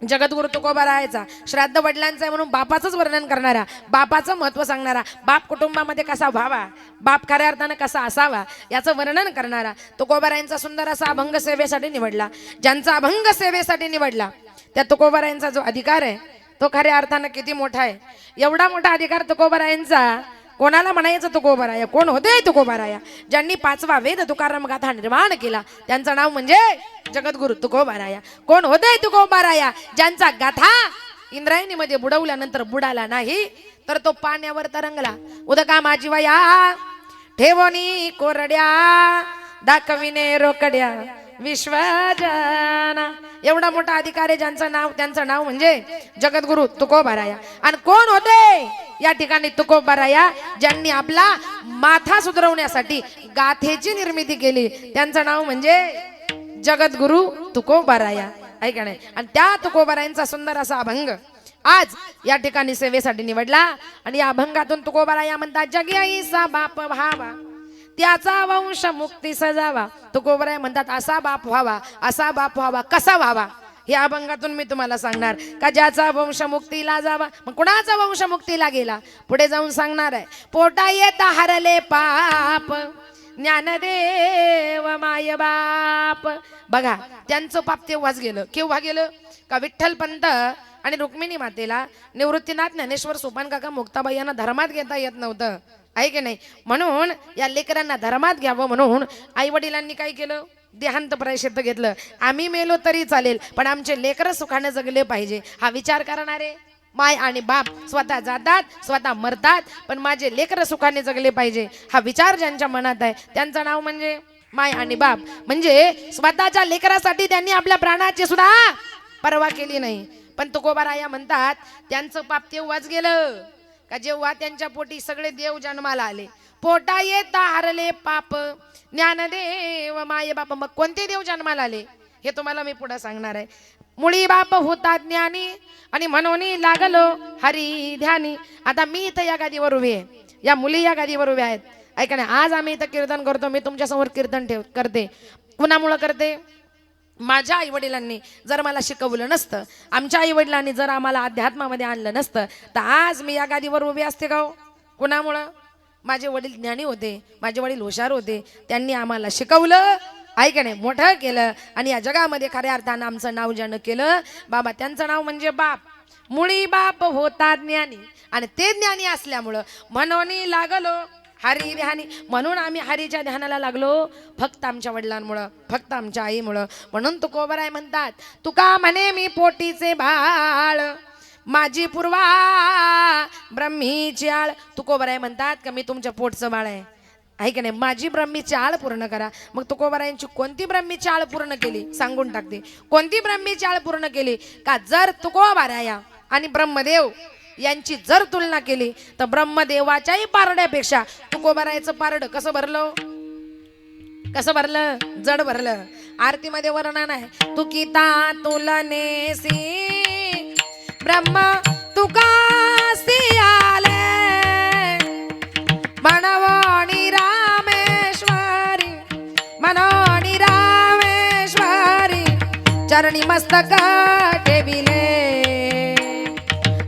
जगद्गुरु तुकोबारायाचा, श्राद्ध वडिलांचं आहे म्हणून बापाचंच वर्णन करणारा, बापाचं महत्व सांगणारा, बाप कुटुंबामध्ये कसा व्हावा, बाप खऱ्या अर्थानं कसा असावा याचं वर्णन करणारा तुकोबारायांचा सुंदर असा अभंग सेवेसाठी निवडला. ज्यांचा अभंग सेवेसाठी निवडला त्या तुकोबारायांचा जो अधिकार आहे तो खऱ्या अर्थानं किती मोठा आहे. एवढा मोठा अधिकार तुकोबारायांचा कोणाला म्हणायचं? तुकोबाराया. कोण होते तुकोबाराया? ज्यांनी 5वा वेद तुकाराम गाथा निर्माण केला त्यांचं नाव म्हणजे जगद्गुरु तुकोबाराया. कोण होते तुकोबाराया? ज्यांचा गाथा इंद्रायणीमध्ये बुडवल्यानंतर बुडाला नाही तर तो पाण्यावर तरंगला. उदका माझी वया ठेवणी कोरड्या, दाखविने रोकड्या विश्वजना. एवढा मोठा अधिकार आहे ज्यांचं नाव, त्यांचं नाव म्हणजे जगद्गुरु तुकोबाराया. आणि कोण होते या ठिकाणी तुकोबाराया? ज्यांनी आपला माथा सुधरवण्यासाठी गाथेची निर्मिती केली त्यांचं नाव म्हणजे जगद्गुरु तुकोबाराया, आहे का नाही? आणि त्या तुकोबारायांचा सुंदर असा अभंग आज या ठिकाणी सेवेसाठी निवडला. आणि या अभंगातून तुकोबाराया म्हणतात, जगी आईसा बाप व्हावा, त्याचा वंश मुक्ती सजावा. तुकोबाराया म्हणतात असा बाप व्हावा, असा बाप व्हावा, कसा व्हावा? या अभंगातून मी तुम्हाला सांगणार का ज्याचा वंश मुक्तीला जावा. मग कुणाचा वंश मुक्तीला गेला पुढे जाऊन सांगणार आहे. पोटा येता हरले पाप, ज्ञानदेव माय बाप. बघा त्यांचं पाप तेव्हाच गेलं. केव्हा गेलं? का विठ्ठल पंत आणि रुक्मिणी मातेला निवृत्तीनाथ ज्ञानेश्वर सोपान काका मुक्ताबाई यांना धर्मात घेता येत नव्हतं, आहे की नाही? म्हणून या लेकरांना धर्मात घ्यावं म्हणून आई वडिलांनी काय केलं? देहांत प्रायश्चित्त घेतलं. आम्ही मेलो तरी चालेल पण आमचे लेकरं सुखाने जगले पाहिजे हा विचार करणारे माय आणि बाप स्वतः जातात, स्वतः मरतात, पण माझे लेकरं सुखाने जगले पाहिजे हा विचार ज्यांच्या मनात आहे त्यांचं नाव म्हणजे माय आणि बाप. म्हणजे स्वतःच्या लेकरासाठी त्यांनी आपल्या प्राणाची सुद्धा पर्वा केली नाही. पण तुकोबाराया म्हणतात त्यांचं पाप तेव्हाच गेलं का जेव्हा त्यांच्या पोटी सगळे देव जन्माला आले. पोटा येता हरले पाप, ज्ञानदेव माय बाप. मग कोणते देव जन्माला आले हे तुम्हाला मी पुढे सांगणार आहे. मुळी बाप होता ज्ञानी आणि म्हणून लागलो हरी ध्यानी. आता मी इथं या गादीवर उभी आहे, या मुली या गादीवर उभ्या आहेत. ऐका नाही, आज आम्ही इथं कीर्तन करतो, मी तुमच्यासमोर कीर्तन करते, कुणामुळं करते? माझ्या आईवडिलांनी जर मला शिकवलं नसतं, आमच्या आईवडिलांनी जर आम्हाला अध्यात्मामध्ये आणलं नसतं, तर आज मी या गादीवर उभी असते का हो? कुणामुळं? माझे वडील ज्ञानी होते, माझे वडील हुशार होते, त्यांनी आम्हाला शिकवलं, ऐका नाही, मोठं केलं आणि या जगामध्ये खऱ्या अर्थानं आमचं नाव ज्यानं केलं बाबा, त्यांचं नाव म्हणजे बाप. मुळी बाप होता ज्ञानी, आणि ते ज्ञानी असल्यामुळं म्हणून लागलो हरी ध्यानी, म्हणून आम्ही हरीच्या ध्यानाला लागलो, फक्त आमच्या वडिलांमुळं, फक्त आमच्या आईमुळं. म्हणून तुकोबराय म्हणतात, तुका म्हणे मी पोटीचे बाळ, माझी पूर्वा ब्रह्मीची आळ. तुकोबराय म्हणतात का मी तुमच्या पोटचं बाळ आहे का नाही, माझी ब्रह्मीची आळ पूर्ण करा. मग तुकोबरायांची कोणती ब्रह्मीची आळ पूर्ण केली सांगून टाकते. कोणती ब्रह्मीची आळ पूर्ण केली का? जर तुकोबराया आणि ब्रह्मदेव यांची जर तुलना केली तर ब्रह्मदेवाच्याही पारड्यापेक्षा तुकोबरायचं पारड कसं भरलं? कसं भरलं? जड भरलं. आरतीमध्ये वर्णन आहे, तुकिता तुलनेसी ब्रह्म तुकासी आले, मनवणी रामेश्वरी, मनवणी रामेश्वरी, चरणी मस्तक ठेविले,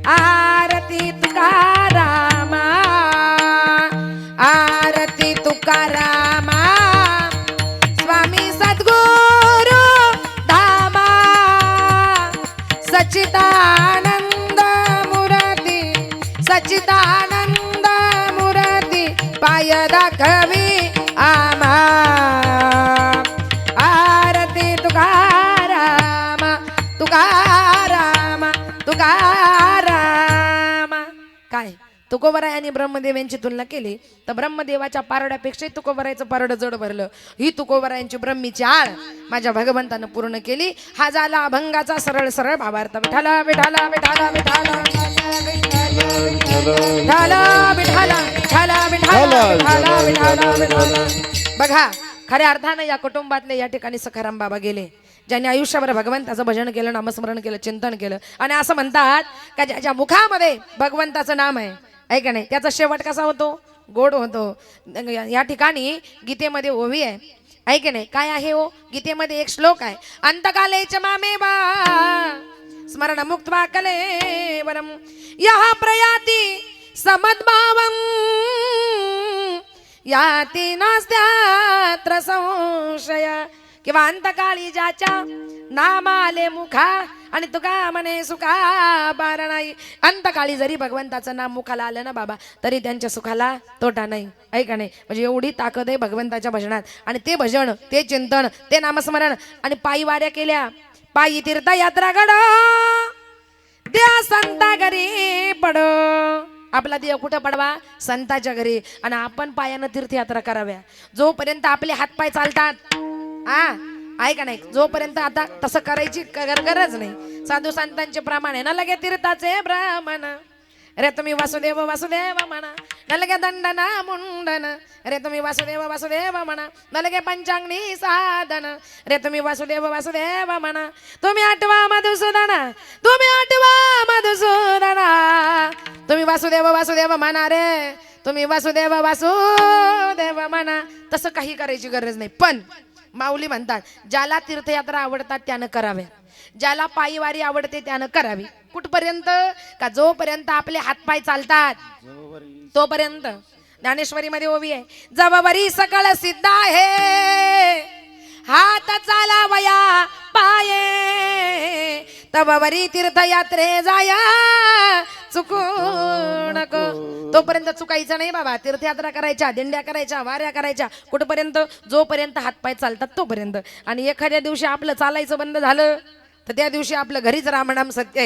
आरती तुकारामा, आरती तुकारामा, स्वामी सद्गुरु धामा, सच्चिदानंद मूर्ती, सच्चिदानंद मूर्ती, पाय दाखवी आमा, आरती तुकारामा, तुकारामा, तुकारामा. काय तुकोबराय आणि ब्रह्मदेव यांची तुलना केली तर ब्रह्मदेवाच्या पारड्यापेक्षा तुकोबरायचं पारड जड भरलं. ही तुकोबरायांची ब्रह्मीची आळ माझ्या भगवंतानं पूर्ण केली. हा झाला अभंगाचा सरळ सरळ भावार्थ. विठाला विठाला विठाला विठाला विठाला विठाला विठाला विठाला विठाला विठाला. बघा, खऱ्या अर्थानं या कुटुंबातले या ठिकाणी सखाराम बाबा गेले, ज्यांनी आयुष्यभर भगवंताचं भजन केलं, नामस्मरण केलं, चिंतन केलं. आणि असं म्हणतात का ज्याच्या मुखामध्ये भगवंताचं नाम आहे का नाही, त्याचा शेवट कसा होतो? गोड होतो. या ठिकाणी गीतेमध्ये ओवी आहे की नाही, काय आहे हो? गीतेमध्ये एक श्लोक आहे, अंतकालेच मामेवा स्मरण मुक्त्वा कलेवरम यः प्रयाति समद्भावम याति नास्त्यात्र संशय. किंवा अंतकाळी ज्याच्या नामाले मुखा आणि तुका म्हणे सुखा बार नाही. अंतकाळी जरी भगवंताचं नाम मुखाला आलं ना बाबा, तरी त्यांच्या सुखाला तोटा नाही, ऐका नाही. म्हणजे एवढी ताकद आहे भगवंताच्या भजनात. आणि ते भजन, ते चिंतन, ते नामस्मरण, आणि पायी वाऱ्या केल्या, पायी तीर्थयात्रा घड, द्या संता घरी पड. आपला देव कुठं पडवा? संताच्या घरी. आणि आपण पायानं तीर्थयात्रा कराव्या. जोपर्यंत आपले हातपाय चालतात, ऐका नाही, जोपर्यंत आता तसं करायची गरज नाही. साधू संतांचे प्रमाण आहे ना, लगे तीर्थाचे ब्राह्मण, रे तुम्ही वासुदेव वासुदेव म्हणा, न लगे दंडना मुंडन, रे तुम्ही वासुदेव वासुदेव म्हणा, न लगे पंचांगणी साधन, रे तुम्ही वासुदेव वासुदेव म्हणा. तुम्ही आठवा मधुसूदना, तुम्ही आठवा मधुसूदना, तुम्ही वासुदेव वासुदेव म्हणा, रे तुम्ही वासुदेव वासुदेव म्हणा. तसं काही करायची गरज नाही. पण माऊली म्हणतात, ज्याला तीर्थयात्रा आवडतात त्यानं कराव्या, ज्याला पायीवारी आवडते त्यानं करावी. कुठपर्यंत? का जोपर्यंत आपले हातपाय चालतात तोपर्यंत. ज्ञानेश्वरी मध्ये ओवी आहे, जववरी सकळ सिद्ध आहे, हात चालावया पाये, तववरी तीर्थयात्रे जाया चुकू नको. तोपर्यंत चुकायचं नाही बाबा. तीर्थयात्रा करायच्या, दिंड्या करायच्या, वाऱ्या करायच्या. कुठपर्यंत? जोपर्यंत हातपाय चालतात तोपर्यंत. आणि एखाद्या दिवशी आपलं चालायचं बंद झालं तर त्या दिवशी आपलं घरीच रामनाम सत्य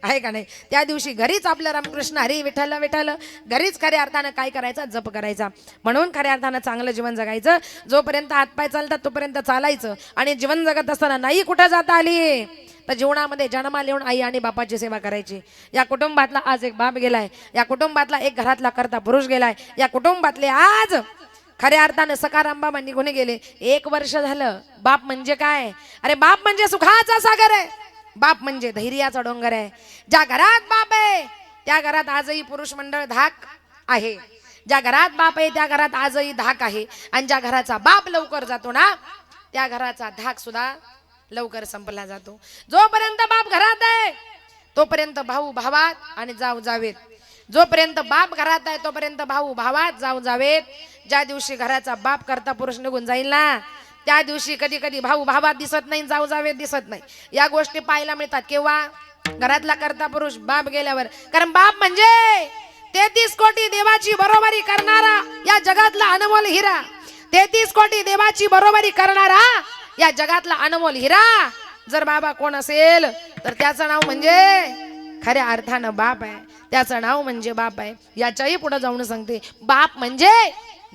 आहे का नाही. त्या दिवशी घरीच आपलं रामकृष्ण हरी विठ्ठल विठ्ठल, घरीच खऱ्या अर्थानं काय करायचं? जप करायचा. म्हणून खऱ्या अर्थानं चांगलं जीवन जगायचं. जोपर्यंत हातपाय चालतात तोपर्यंत चालायचं. आणि जीवन जगत असताना नाही कुठं जाता आली तर जीवनामध्ये जन्माला येऊन आई आणि बापाची सेवा करायची. या कुटुंबातला आज एक बाप गेलाय, या कुटुंबातला एक घरातला करता पुरुष गेलाय, या कुटुंबातले आज खऱ्या अर्थानं सखाराम बाबा निघून गेले. 1 वर्ष झालं. बाप म्हणजे काय? अरे बाप म्हणजे सुखाचा सागर आहे. बाप म्हणजे धैर्याचा डोंगर आहे. ज्या घरात बाप आहे त्या घरात आजही पुरुष मंडळ धाक आहे. ज्या घरात बाप आहे त्या घरात आजही धाक आहे, आणि ज्या घराचा बाप लवकर जातो ना त्या घराचा धाक सुद्धा लवकर संपला जातो. जोपर्यंत बाप घरात आहे तोपर्यंत भाऊ भावात आणि जाऊ जावेत. जोपर्यंत बाप घरात आहे तोपर्यंत भाऊ भावात जाऊ जावेत. ज्या दिवशी घराचा बाप करता पुरुष निघून जाईल ना त्या दिवशी कधी कधी भाऊ भावात दिसत नाही, जाऊ जावेत दिसत नाही. या गोष्टी पाहायला मिळतात केव्हा? घरातला करता पुरुष बाप गेल्यावर. कारण बाप म्हणजे 33 कोटी देवाची बरोबरी करणारा या जगातला अनमोल हिरा. 33 कोटी देवाची बरोबरी करणारा या जगातला अनमोल हिरा जर बाबा कोण असेल तर त्याचं नाव म्हणजे खऱ्या अर्थानं बाप आहे. त्याचं नाव म्हणजे बाप आहे. याच्याही पुढे जाऊन सांगते, बाप म्हणजे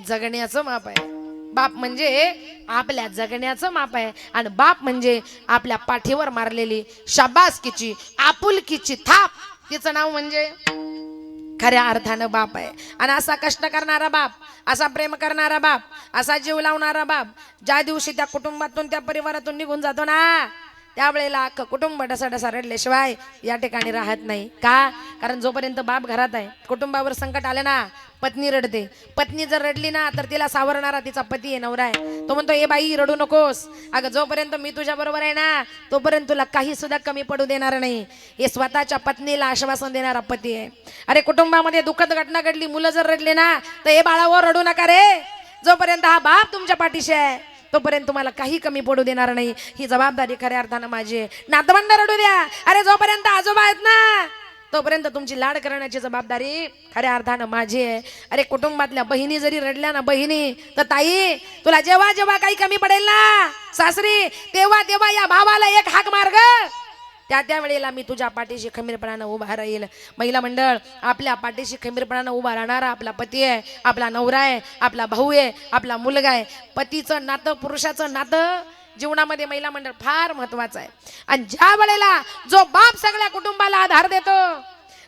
जगण्याचं माप आहे. बाप म्हणजे आपल्या जगण्याचं माप आहे. आणि बाप म्हणजे आपल्या पाठीवर मारलेली शाबासकीची आपुलकीची थाप, तिचं नाव म्हणजे खऱ्या अर्थानं बाप आहे. आणि असा कष्ट करणारा बाप, असा प्रेम करणारा बाप, असा जीव लावणारा बाप ज्या दिवशी त्या कुटुंबातून त्या परिवारातून निघून जातो ना त्यावेळेला अख्खं कुटुंब डसाडसा रडल्याशिवाय या ठिकाणी राहत नाही. का? कारण जोपर्यंत बाप घरात आहे कुटुंबावर संकट आले ना पत्नी रडते. पत्नी जर रडली ना तर तिला सावरणारा तिचा पती आहे, नवरा आहे. तो म्हणतो ए बाई रडू नकोस, अगं जोपर्यंत मी तुझ्या बरोबर आहे ना तोपर्यंत तुला काही सुद्धा कमी पडू देणार नाही. हे स्वतःच्या पत्नीला आश्वासन देणारा पती आहे. अरे कुटुंबामध्ये दुःखद घटना घडली, मुलं जर रडले ना तर ए बाळावर रडू नका रे, जोपर्यंत हा बाप तुमच्या पाठीशी आहे तोपर्यंत तुम्हाला काही कमी पडू देणार नाही. ही जबाबदारी खऱ्या अर्थानं माझी आहे. नातवंड रडू द्या, अरे जोपर्यंत आजोबा आहेत ना तोपर्यंत तुमची लाड करण्याची जबाबदारी खऱ्या अर्थानं माझी आहे. अरे कुटुंबातल्या बहिणी जरी रडल्या ना बहिणी तर ताई तुला जेव्हा जेव्हा काही कमी पडेल ना सासरी तेव्हा तेव्हा या भावाला एक हाक मार्ग, त्या वेळेला मी तुझ्या पाठीशी खंबीरपणानं उभा राहील. महिला मंडळ, आपल्या पाठीशी खंबीरपणानं उभा राहणारा आपला पती आहे, आपला नवरा आहे, आपला भाऊ आहे, आपला मुलगा आहे. पतीचं नातं, पुरुषाचं नातं जीवनामध्ये महिला मंडळ फार महत्वाचं आहे. आणि ज्या वेळेला जो बाप सगळ्या कुटुंबाला आधार देतो,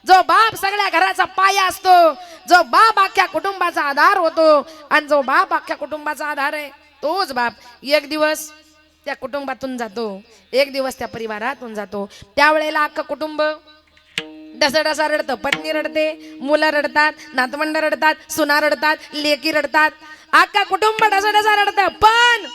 जो बाप सगळ्या घराचा पाया असतो, जो बाप अख्ख्या कुटुंबाचा आधार होतो आणि जो बाप अख्ख्या कुटुंबाचा आधार आहे तोच बाप एक दिवस त्या कुटुंबातून जातो, एक दिवस त्या परिवारातून जातो. त्यावेळेला अख्खं कुटुंब डसाडसा रडतं. पत्नी रडते, मुलं रडतात, नातवंड रडतात, सुना रडतात, लेकी रडतात, अख्खा कुटुंब डसाडसा रडतं. पण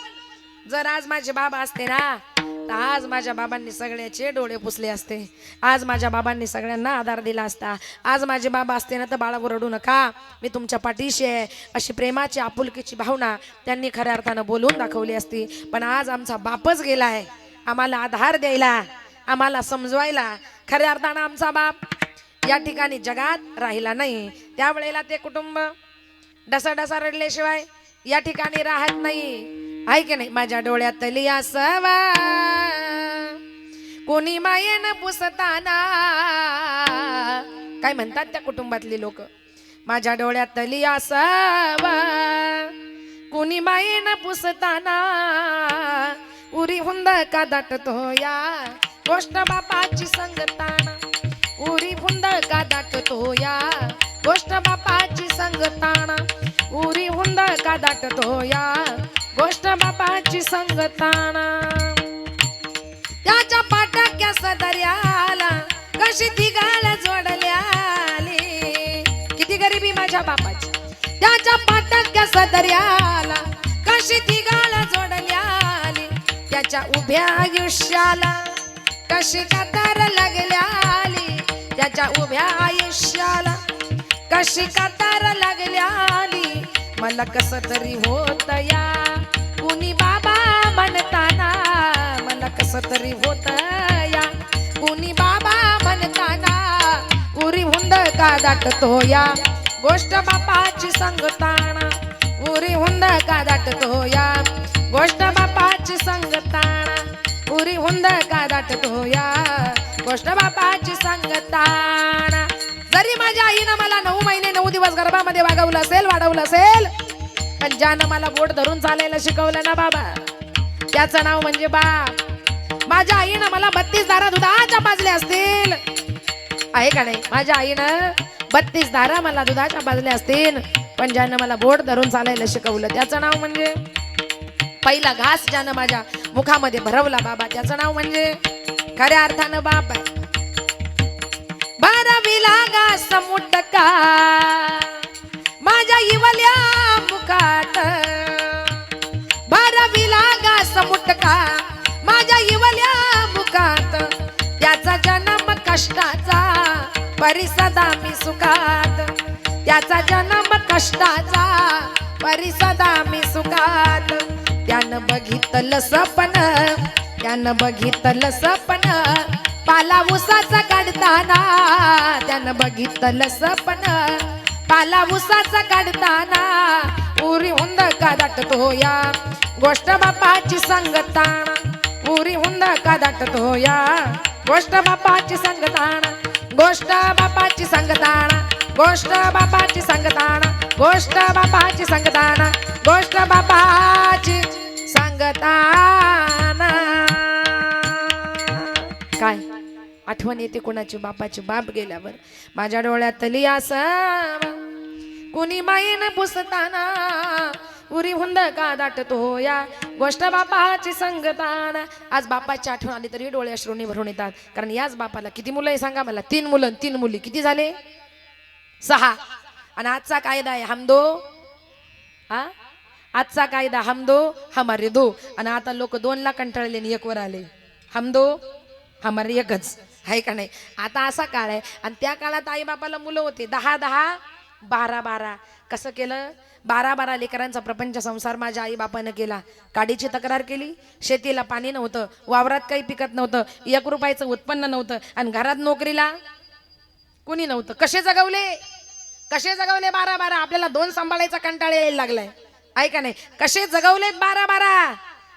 जर आज माझे बाबा असते ना तर आज माझ्या बाबांनी सगळ्याचे डोळे पुसले असते. आज माझ्या बाबांनी सगळ्यांना आधार दिला असता. आज माझे बाबा असते ना तर बाळावर रडू नका, मी तुमच्या पाठीशी आहे अशी प्रेमाची आपुलकीची भावना त्यांनी खऱ्या अर्थानं बोलून दाखवली असती. पण आज आमचा बापच गेलाय आम्हाला आधार द्यायला, आम्हाला समजवायला. खऱ्या अर्थानं आमचा बाप या ठिकाणी जगात राहिला नाही. त्यावेळेला ते कुटुंब डसाडसा रडल्याशिवाय या ठिकाणी राहत नाही. आहे की नाही? माझ्या डोळ्यातली आसवा कोणी मायेन पुसताना, काय म्हणतात त्या कुटुंबातली लोक, माझ्या डोळ्यातली आसवा कोणी मायेन पुसताना, उरी हुंद का दाटतो या गोष्ट बापाची संगताना, उरी हुंद का दाटतो या गोष्ट बापाची संगताना, उरी हुंद का दाटतो या गोष्ट बापाची संगताना. त्याच्या पाटाक्या सदर्याला कशी ती गाळ जोडल्याली, किती गरिबी माझ्या बापाची. त्याच्या पाटाक्या सदर्याला कशी ती गाळ जोडल्याली, त्याच्या उभ्या आयुष्याला कशी कातर लागल्याली, त्याच्या उभ्या आयुष्याला कशी कातर लागल्याली. मला कस तरी होत या कुणी बाबा म्हणताना, मला कस तरी होत या कुणी बाबा म्हणताना, उरी हुंद का दाटतो या गोष्ट बापाची संगताना, उरी हुंद का दाटतो या गोष्ट बापाची संगताना, उरी हुंद का दाटतो या गोष्ट बापाची संगताना. जरी माझ्या आईनं मला 9 महिने 9 दिवस गर्भामध्ये वागवलं असेल, वाढवलं असेल, पण ज्यानं मला बोट धरून चालायला शिकवलं ना बाबा त्याचं नाव म्हणजे बाप. माझ्या आईनं मला 32 दारा दुधाच्या पाजल्या असतील, आहे का नाही? माझ्या आईनं 32 दारा मला दुधाच्या पाजल्या असतील, पण ज्यानं मला बोट धरून चालायला शिकवलं त्याचं नाव म्हणजे, पहिला घास ज्यानं माझ्या मुखामध्ये भरवला बाबा त्याचं नाव म्हणजे खऱ्या अर्थानं बाप आहे. भरविला घास मुटका माझ्या माझ्या इवल्या मुखात भरविला घास मुटका माझ्या इवल्या मुखात त्याचा जन्म कष्टाचा परिसदा मी सुखात त्याचा जन्म कष्टाचा परिसदा मी सुखात त्यानं बघितलं सपन त्यानं बघितलं सपन पाला उसाचा काढताना त्यानं बघितलं सपन पाला उसाचा काढताना उरी हुंद का दाटतो या गोष्ट बापाची संगताना उरी हुंद का दाटतो या गोष्ट बापाची संगताना गोष्ट बापाची संगताना गोष्ट बापाची संगताना गोष्ट बापाची संगताना गोष्ट बापाची संगताना काय आठवण येते कोणाची बापाची बाप गेल्यावर माझ्या डोळ्यातली आसव कुणी माईन पुसताना उरी हुंद का दाटतो या गोष्ट बापाची संगताना आज बापाची आठवण आली तरी डोळे अश्रूने भरून येतात कारण याच बापाला किती मुलं आहे सांगा मला 3 मुलं 3 मुली किती झाले 6 आणि आजचा कायदा आहे हम दो आजचा कायदा हम दो हमारे दो आणि आता लोक 2 ला कंटाळले आणि 1 वर आले हम दो हमारे एकच आहे का नाही आता असा काळ आहे आणि त्या काळात आई बापाला मुलं होते 10-10 12-12 कसं केलं 12-12 लेकरांचा प्रपंच संसार माझ्या आई बापानं केला काडीची तक्रार केली शेतीला पाणी नव्हतं वावरात काही पिकत नव्हतं 1 रुपयाचं उत्पन्न नव्हतं आणि घरात नोकरीला कुणी नव्हतं कसे जगवले 12-12 आपल्याला 2 सांभाळायचा कंटाळा यायला लागलाय आहे का नाही कसे जगवलेत 12-12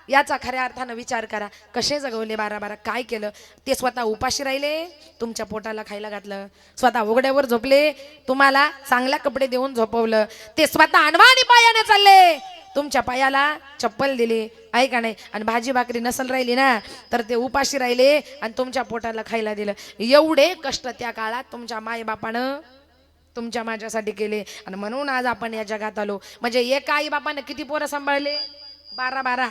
याचा खऱ्या अर्थानं विचार करा कसे जगवले 12-12 काय केलं ते स्वतः उपाशी राहिले तुमच्या पोटाला खायला घातलं स्वतः उघड्यावर झोपले तुम्हाला चांगला कपडे देऊन झोपवलं ते स्वतः अनवाणी पायाने चालले तुमच्या पायाला चप्पल दिली आहे का नाही आणि भाजी भाकरी नसल राहिली ना तर ते उपाशी राहिले आणि तुमच्या पोटाला खायला दिलं एवढे कष्ट त्या काळात तुमच्या मायबापानं तुमच्या माझ्यासाठी केले आणि म्हणून आज आपण या जगात आलो म्हणजे एका आई बापानं किती पोरं सांभाळले 12-12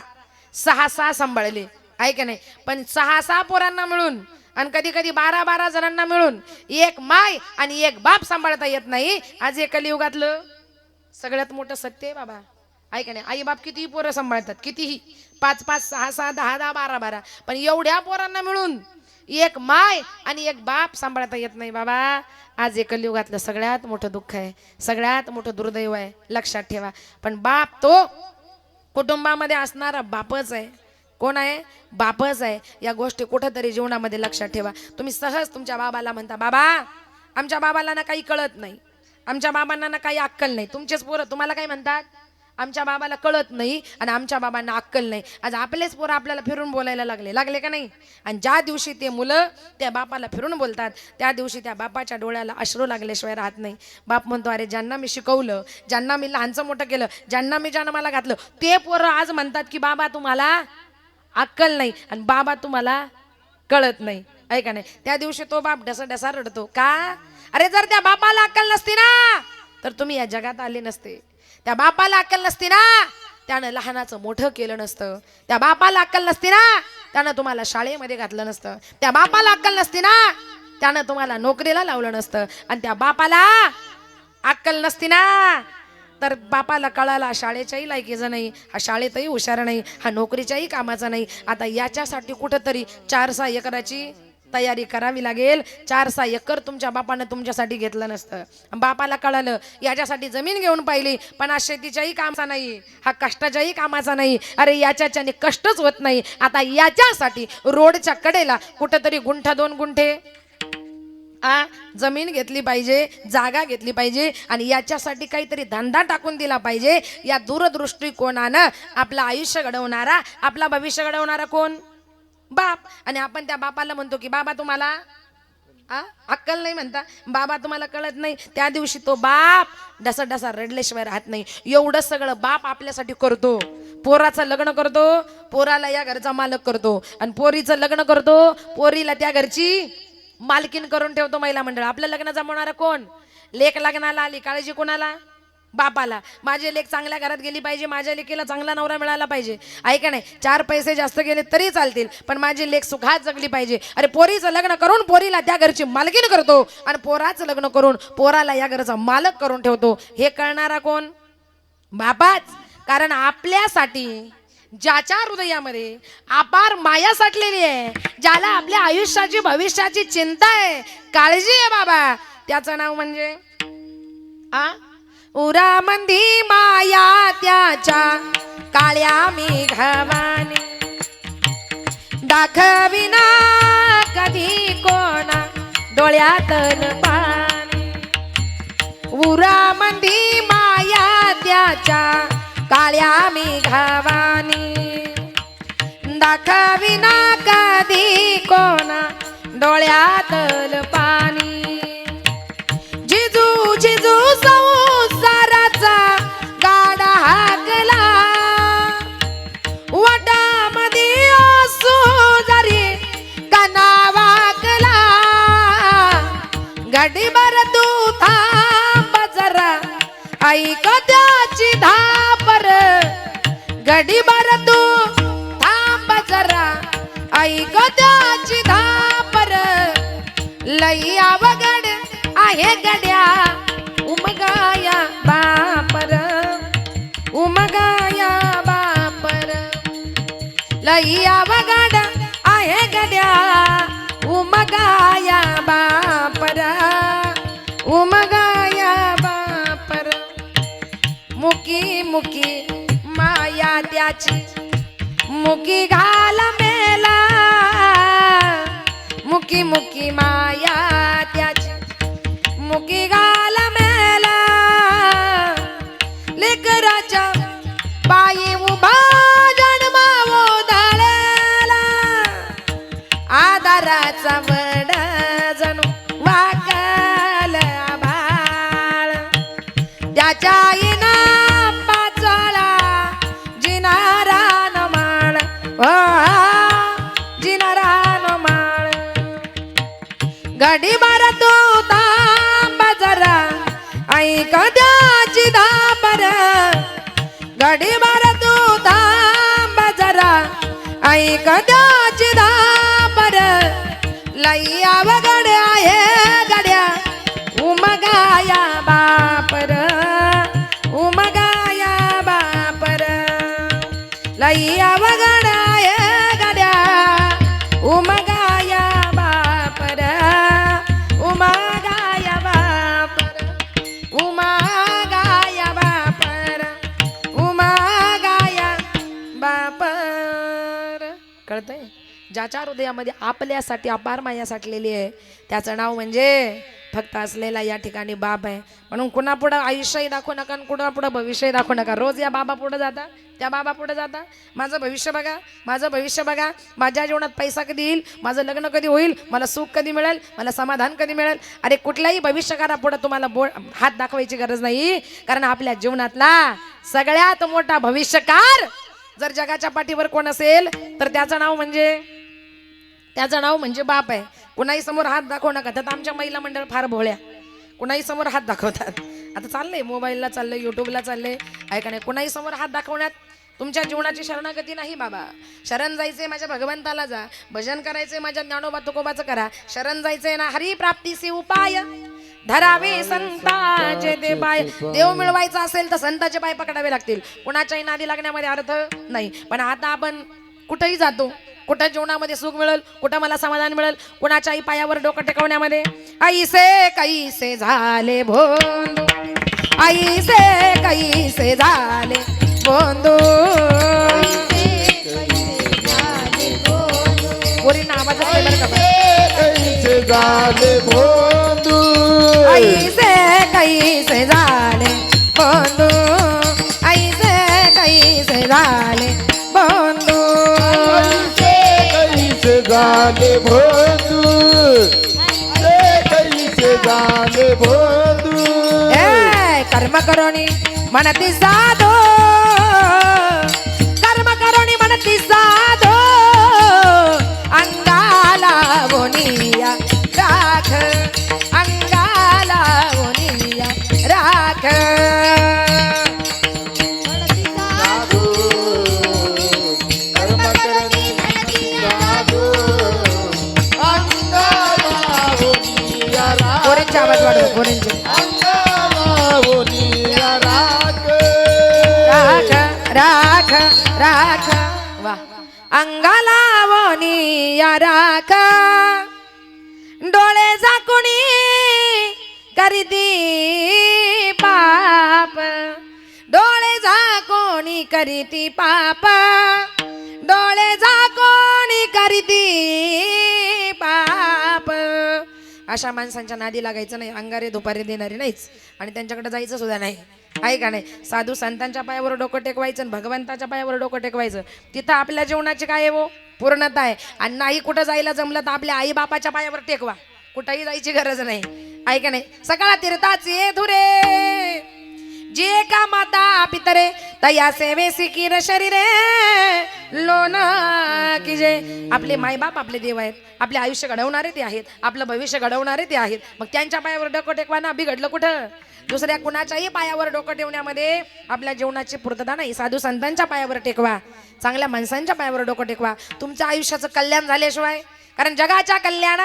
6 सांभाळले आहे का नाही पण 6 पोरांना मिळून आणि कधी कधी 12 जणांना मिळून एक माय आणि एक बाप सांभाळता येत नाही आज या कलियुगातलं सगळ्यात मोठं सत्य आहे बाबा आहे का नाही आई बाप कितीही पोरं सांभाळतात कितीही 5 6 10 12 पण एवढ्या पोरांना मिळून एक माय आणि एक बाप सांभाळता येत नाही बाबा आज या कलियुगातलं सगळ्यात मोठं दुःख आहे सगळ्यात मोठं दुर्दैव आहे लक्षात ठेवा पण बाप तो कुटुंबामध्ये असणारा बापच आहे कोण आहे बापच आहे या गोष्टी कुठंतरी जीवनामध्ये लक्षात ठेवा तुम्ही सहज तुमच्या बाबाला म्हणता बाबा आमच्या बाबाला ना काही कळत नाही आमच्या बाबांना ना काही अक्कल नाही तुमचेच पोरं तुम्हाला काय म्हणतात आमच्या बाबाला कळत नाही आणि आमच्या बाबांना अक्कल नाही आज आपलेच पोरं आपल्याला फिरून बोलायला लागले का नाही आणि ज्या दिवशी ते मुलं त्या बापाला फिरून बोलतात त्या दिवशी त्या बापाच्या डोळ्याला अश्रू लागल्याशिवाय राहत नाही बाप म्हणतो अरे ज्यांना मी शिकवलं ज्यांना मी लहानचं मोठं केलं ज्यांना मी जन्माला घातलं ते पोरं आज म्हणतात की बाबा तुम्हाला अक्कल नाही आणि बाबा तुम्हाला कळत नाही आहे का नाही त्या दिवशी तो बाप ढसा रडतो का अरे जर त्या बापाला अक्कल नसती ना तर तुम्ही या जगात आले नसते त्या बापाला अक्कल नसती ना त्यानं लहानाचं मोठं केलं नसतं त्या बापाला अक्कल नसती ना त्यानं तुम्हाला शाळेमध्ये घातलं नसतं त्या बापाला अक्कल नसती ना त्यानं तुम्हाला नोकरीला लावलं नसतं आणि त्या बापाला अक्कल नसती ना तर बापाला कळाला शाळेच्याही लायकीचं नाही हा शाळेतही हुशार नाही हा नोकरीच्याही कामाचा नाही आता याच्यासाठी कुठंतरी 4-6 एकराची तयारी करावी लागेल 4-6 एकर तुमच्या बापानं तुमच्यासाठी घेतलं नसतं बापाला कळालं याच्यासाठी जमीन घेऊन पाहिली पण हा शेतीच्याही कामाचा नाही हा कष्टाच्याही कामाचा नाही अरे याच्याने कष्टच होत नाही आता याच्यासाठी रोडच्या कडेला कुठंतरी 1-2 गुंठे जमीन घेतली पाहिजे जागा घेतली पाहिजे आणि याच्यासाठी काहीतरी धंदा टाकून दिला पाहिजे या दूरदृष्टिकोनानं आपलं आयुष्य घडवणारा आपला भविष्य घडवणारा कोण बाप आणि आपण त्या बापाला म्हणतो की बाबा तुम्हाला अक्कल नाही म्हणता बाबा तुम्हाला कळत नाही त्या दिवशी तो बाप डसा रडल्याशिवाय राहत नाही एवढं सगळं बाप आपल्यासाठी करतो पोराचं लग्न करतो पोराला या घरचा मालक करतो आणि पोरीचं लग्न करतो पोरीला त्या घरची मालकीन करून ठेवतो महिला मंडळ आपलं लग्न जमवणारा कोण लेक लग्नाला आली काळजी कोणाला बापाला माझी लेक चांगल्या घरात गेली पाहिजे, माझ्या लेकीला चांगला नवरा मिळाला पाहिजे, आहे का नाही? 4 पैसे जास्त गेले तरी चालतील, पण माझी लेक सुखात जगली पाहिजे. अरे पोरीचं लग्न करून पोरीला त्या घरची मालकीण करतो आणि पोराचं लग्न करून पोराला या घराचा मालक करून ठेवतो. हे कळणारा कोण? बापाच. कारण आपल्यासाठी ज्याच्या हृदयामध्ये अपार माया साठलेली आहे, ज्याला आपल्या आयुष्याची भविष्याची चिंता आहे, काळजी आहे बाबा, त्याचं नाव म्हणजे उरामंदी माया त्याच्या काळ्या मेघवानी, दाखविना कधी कोणा डोळ्यातल पाणी. उरामंदी माया त्याच्या काळ्या मेघवानी, दाखविना कधी कोणा डोळ्यातल पाणी. जिजू जिजू संसाराचा गाडा हाकला, वटामध्ये असू जरी कना वाकला. गडीभर तू थांब जरा ऐक त्याची धापर, गडीभर तू थांब जरा ऐक त्याची धापर. लई अवघड आहे गड्या उमगाया बापर, उमगाया बापर. लई अवघड आहे गड्या उमगाया बापर, उमगाया बापर. मुकी मुकी माया त्याची मुकी घाल मेला, मुकी मुकी माया त्याची मुकी घाल मेला. लेकराच्या पायी उभा जन्मावो धाळला, आधाराचा वड जणू वाकल आभाळ. त्याच्या येना पाचळा जिनारान माळ, जिनारान माळ. गडीभर तू थांब जरा ऐक त्याची धापर, गडीभर तू थांब जरा ऐक त्याची धापर. लई अवघड आहे गड्या उमगाया बापर, उमगाया बापर. लई अवघड आहे गड्या उमगाया बापर, उमगाया बापर, उमगाया बापर, उमगाया बापर. कळतंय? ज्याच्या हृदयामध्ये आपल्यासाठी अपार माया साठलेली आहे त्याचं नाव म्हणजे फक्त असलेला या ठिकाणी बाप आहे. म्हणून कुणापुढं आयुष्यही दाखवू नका आणि कुणापुढं भविष्यही दाखवू नका. रोज या बाबा पुढे जाता, त्या बाबा पुढे जाता, माझं भविष्य बघा, माझं भविष्य बघा, माझ्या जीवनात पैसा कधी येईल, माझं लग्न कधी होईल, मला सुख कधी मिळेल, मला समाधान कधी मिळेल. अरे कुठल्याही भविष्यकारापुढे तुम्हाला हात दाखवायची गरज नाही, कारण आपल्या जीवनातला सगळ्यात मोठा भविष्यकार जर जगाच्या पाठीवर कोण असेल तर त्याचं नाव म्हणजे बाप आहे. कुणाही समोर हात दाखवू नका. त्यात आमच्या महिला मंडळ फार भोळ्या, कुणाही समोर हात दाखवतात. आता चाललंय मोबाईलला चाललंय, युट्यूबला चाललंय, ऐका नाही. कुणाही समोर हात दाखवण्यात तुमच्या जीवनाची शरणागती नाही बाबा. शरण जायचंय माझ्या भगवंताला जा, भजन करायचंय माझ्या ज्ञानोबा तुकोबाचं करा. शरण जायचंय ना हरी प्राप्तीचे उपाय धरावे संताचे ते पाय. देव मिळवायचा असेल तर संताचे पाय पकडावे लागतील. कुणाच्याही नादी लागण्यामध्ये अर्थ नाही. पण आता आपण कुठेही जातो, कुठं जीवनामध्ये सुख मिळेल, कुठं मला समाधान मिळेल, कुणाच्याही पायावर डोकं टेकवण्यामध्ये ऐसे कैसे झाले भोंदू, ऐसे कैसे झाले भोंदू. पोरींना आवाज असते बरं का. कैसे झाले भोंदू, ऐसे कैसे झाले भोंदू, ऐसे कैसे झाले भोंदू. कैसे झाले भोंदू, कैसे झाले भोंदू. कर्म करोनी म्हणती साधो, कर्म करोनी म्हणती साधो, अंगाला बोनिया राख, अंगाला बोनिया राख. गोरेंची आवाज वाढव गोरेंची अंगाला राख राख राख राख वा अंगाला वनिया राख डोळे झाकुणी करीती पाप डोळे झाकोणी करीती पाप डोळे झाकोणी करीती पाप अशा माणसांच्या नादी लागायचं नाही अंगारे दुपारी देणारी नाहीच आणि त्यांच्याकडे जायचं सुद्धा नाही आहे का नाही साधू संतांच्या पायावर डोकं टेकवायचं आणि भगवंताच्या पायावर डोकं टेकवायचं तिथं आपल्या जीवनाची काय आहे वो पूर्णता आहे आणि नाही कुठं जायला जमलं तर आपल्या आई बापाच्या पायावर टेकवा कुठंही जायची गरज नाही आहे का नाही सकाळ तीर्थाचे धुरे जे का माता पितरे तया सेवे सिकीर शरीरे लोन की जे आपले मायबाप आपले देव आहेत आपले आयुष्य घडवणारे ते आहेत आपलं भविष्य घडवणारे ते आहेत मग त्यांच्या पायावर डोकं टेकवा ना बिघडलं कुठं दुसऱ्या कुणाच्याही पायावर डोकं ठेवण्यामध्ये आपल्या जीवनाची पूर्तता नाही साधू संतांच्या पायावर टेकवा चांगल्या माणसांच्या पायावर डोकं टेकवा तुमच्या आयुष्याचं कल्याण झाल्याशिवाय कारण जगाच्या कल्याण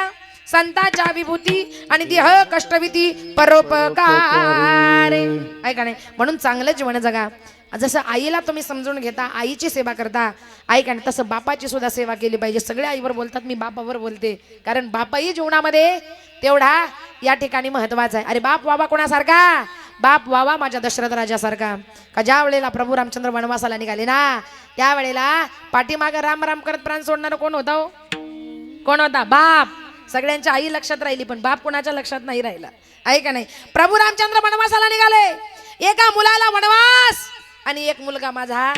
संतांच्या विभूती आणि देह कष्टविती परोपकार ऐका नाही म्हणून चांगलं जीवन जगा जसं आईला तुम्ही समजून घेता आईची सेवा करता ऐका नाही तसं बापाची सुद्धा सेवा केली पाहिजे सगळे आईवर बोलतात मी बापावर बोलते कारण बापाही जीवनामध्ये तेवढा या ठिकाणी महत्वाचा आहे अरे बाप वावा कोणासारखा बाप वावा माझ्या दशरथ राजासारखा का ज्या वेळेला प्रभू रामचंद्र वनवासाला निघाले ना त्यावेळेला पाठीमागं राम राम करत प्राण सोडणारा कोण होता हो? कोण होता बाप सगळ्यांच्या आई लक्षात राहिली पण बाप कोणाच्या लक्षात नाही राहिला आहे का नाही प्रभू रामचंद्र वनवासाला निघाले एका मुलाला वनवास आणि एक मुलगा माझा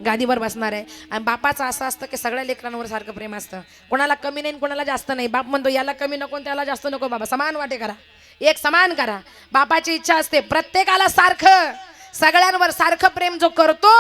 गादीवर बसणार आहे आणि बापाचं असं असतं की सगळ्या लेकरांवर सारखं प्रेम असतं कोणाला कमी नाही कोणाला जास्त नाही बाप म्हणतो याला कमी नको त्याला जास्त नको बाबा समान वाटे करा एक समान करा बापाची इच्छा असते प्रत्येकाला सारखं सगळ्यांवर सारखं प्रेम जो करतो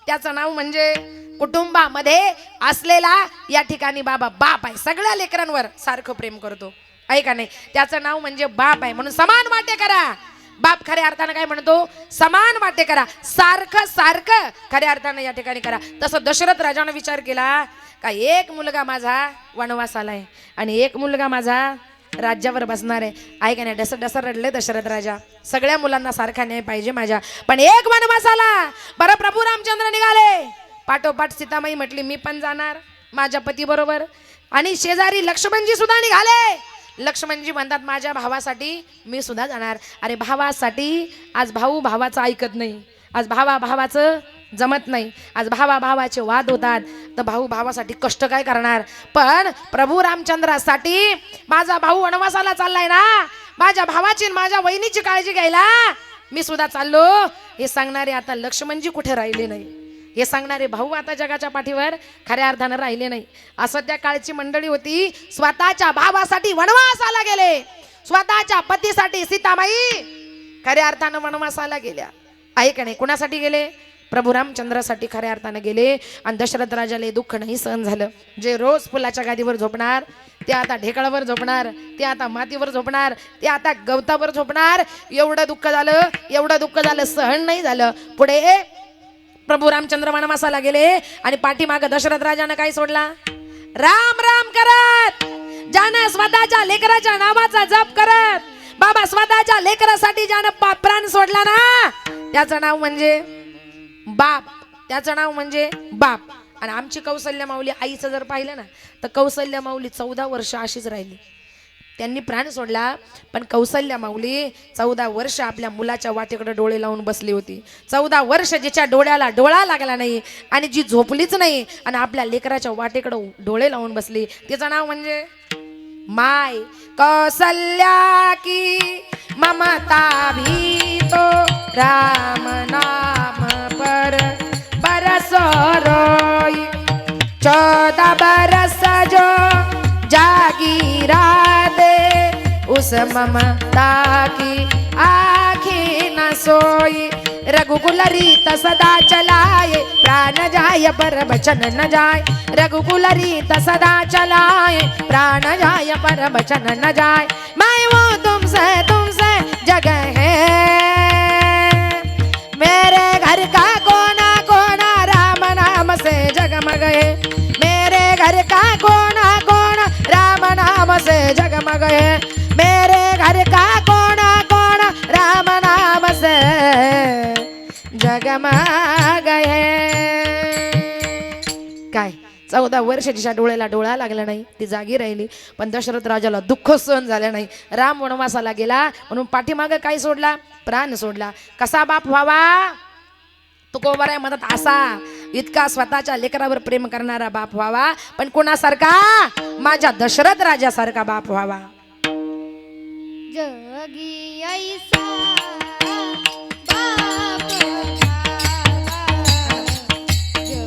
त्याचं नाव म्हणजे कुटुंबामध्ये असलेला या ठिकाणी बाबा बाप आहे सगळ्या लेकरांवर सारखं प्रेम करतो ऐका नाही त्याचं नाव म्हणजे बाप आहे म्हणून समान वाटे करा बाप खऱ्या अर्थानं काय म्हणतो समान वाटे करा सारखं सारखं खऱ्या अर्थानं या ठिकाणी करा तसं दशरथ राजानं विचार केला का एक मुलगा माझा वनवासाला आहे आणि एक मुलगा माझा राज्यावर बसणार आहे ऐका नाही डसर डसर रडले दशरथ राजा सगळ्या मुलांना सारखा न्याय पाहिजे माझ्या पण एक वनवासाला बरं प्रभू रामचंद्र निघाले पाठोपाठ सीतामाई म्हटली मी पण जाणार माझ्या पती बरोबर आणि शेजारी लक्ष्मणजी सुद्धा निघाले लक्ष्मणजी म्हणतात माझ्या भावासाठी मी सुद्धा जाणार अरे भावासाठी आज भाऊ भावाचं ऐकत नाही आज भावा भावाचं जमत नाही आज भावा भावाचे वाद होतात तर भाऊ भावासाठी कष्ट काय करणार पण प्रभू रामचंद्रासाठी माझा भाऊ वनवासाला चाललाय ना माझ्या भावाची माझ्या वहिनीची काळजी घ्यायला मी सुद्धा चाललो हे सांगणारे आता लक्ष्मणजी कुठे राहिले नाही हे सांगणारे भाऊ आता जगाच्या पाठीवर खऱ्या अर्थानं राहिले नाही असं त्या काळची मंडळी होती स्वतःच्या भावासाठी वनवासाला गेले स्वतःच्या पतीसाठी सीतामाई खऱ्या अर्थानं वनवासाला गेल्या आहे का नाही कुणासाठी गेले प्रभू रामचंद्रासाठी खऱ्या अर्थानं गेले आणि दशरथ राजाला दुःख नाही सहन झालं जे रोज फुलाच्या गादीवर झोपणार ते आता ढेकळावर झोपणार ते आता मातीवर झोपणार ते आता गवतावर झोपणार एवढं दुःख झालं सहन नाही झालं पुढे प्रभू रामचंद्र वनवासाला गेले आणि पाठीमागं दशरथ राजानं काय सोडला राम राम करत ज्यानं स्वतःच्या लेकराच्या नावाचा जप करत बाबा स्वतःच्या लेकरासाठी ज्यानं प्राण सोडला ना त्याचं नाव म्हणजे बाप आणि आमची कौसल्य माऊली आईचं जर पाहिलं ना तर कौसल्य माऊली 14 वर्ष अशीच राहिली त्यांनी प्राण सोडला पण कौसल्य माऊली 14 वर्ष आपल्या मुलाच्या वाटेकडे डोळे लावून बसली होती 14 वर्ष जिच्या डोळ्याला डोळा लागला नाही आणि जी झोपलीच नाही आणि आपल्या लेकराच्या वाटेकडे डोळे लावून बसली तिचं नाव म्हणजे माय कौसल्या की ममता भीतो राम नाम पर बरसो रोई 14 बरस जो जागीरा दे उस ममता की आँखें न सोई रघुकुल रीत सदा चलाए प्राण जाय पर बचन न जाय रघुकुल रीत सदा चलाए प्राण जाय पर बचन न जाय मैं वो तुमसे जगह है मेरे घर का कोना कोना राम नाम से जगमग है मेरे घर का कोना कोना राम नाम से जगमग है मेरे घर का रम गए. काय 14 वर्ष तिच्या डोळ्याला डोळा लागला नाही, ती जागी राहिली. पण दशरथ राजाला दुःख सहन झालं नाही. राम वनवासाला गेला म्हणून पाठीमागं काय सोडला? प्राण सोडला. कसा बाप व्हावा? तुकोबराय म्हणत असा इतका स्वतःच्या लेकरावर प्रेम करणारा बाप व्हावा. पण कोणासारखा? माझ्या दशरथ राजासारखा बाप व्हावा. जगी ऐसा बाप व्हावा.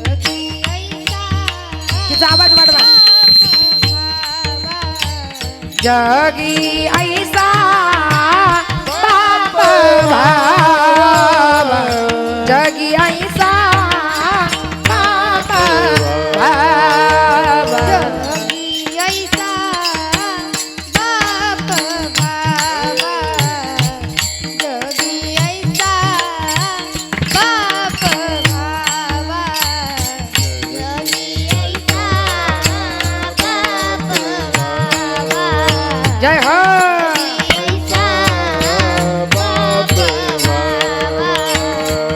जगी ऐसा तिचा आवाज वाढवा. व्हावा. जगी ऐसा बाप व्हावा. जगी ऐसा बाप व्हावा. जगी ऐसा बाप व्हावा. जगी ऐसा बाप व्हावा. जगी ऐसा बाप व्हावा. जय हो. ऐसा बाप व्हावा.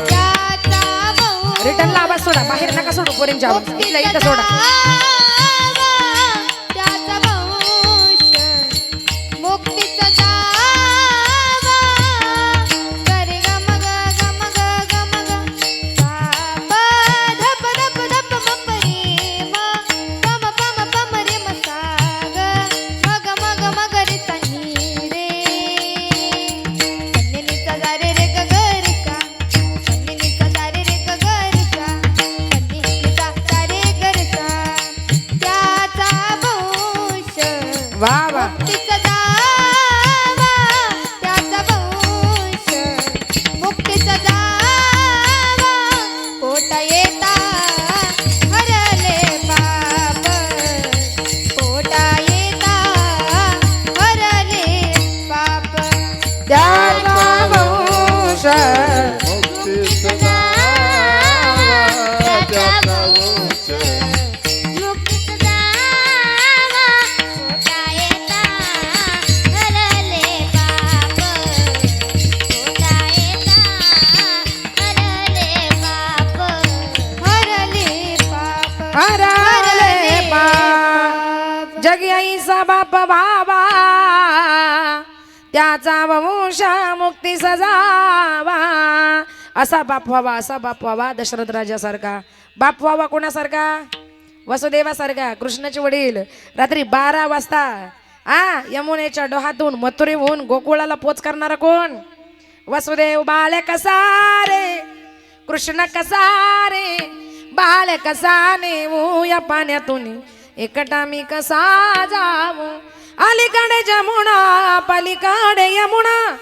त्याचा भाऊ रिटर्नला आवाज सोडा, बाहेर नका सोडू पोरींच्या आवाज. इथल्या इथं सोडा. त्याचा वंश मुक्तीचा जावा. गरे गम ग गम ग गम ग बाप धप धप धप मम रे म पम पम पम रे म साग मग मग मग रे तनी रे तन्नीचा जा रे रे ग ग रे सा. तन्नीचा जा रे रे ग ग रे सा. तन्नीचा जा रे ग रे सा. त्याचा वंश वा वा. मुक्तीचा जावा. त्याचा वंश मुक्तीचा जावा. पोटा येता हरले पाप. पोटा येता हरले पाप. त्याचा वंश मुक्तीचा जावा. त्याचा वंश मुक्तीचा जावा. पोटा येता हरले पाप. पोटा येता हरले पाप. हरले पाप. हरले पाप. जगी ऐसा बाप व्हावा. त्याचा वंश मुक्ती सजावा. असा बाप व्हावा, असा बाप व्हावा दशरथ राजासारखा. बाप व्हावा कोणासारखा? वसुदेवासारखा. कृष्णाचे वडील रात्री 12 वाजता यमुनेच्या डोहातून मथुरेहून गोकुळाला पोच करणारा कोण? वसुदेव. बाळ कसा रे कृष्ण कसा रे. बाळ कसा नेऊ या पाण्यातून एकटा मी कसा जाऊ. अलीकडे जमुना पलीकडे यमुना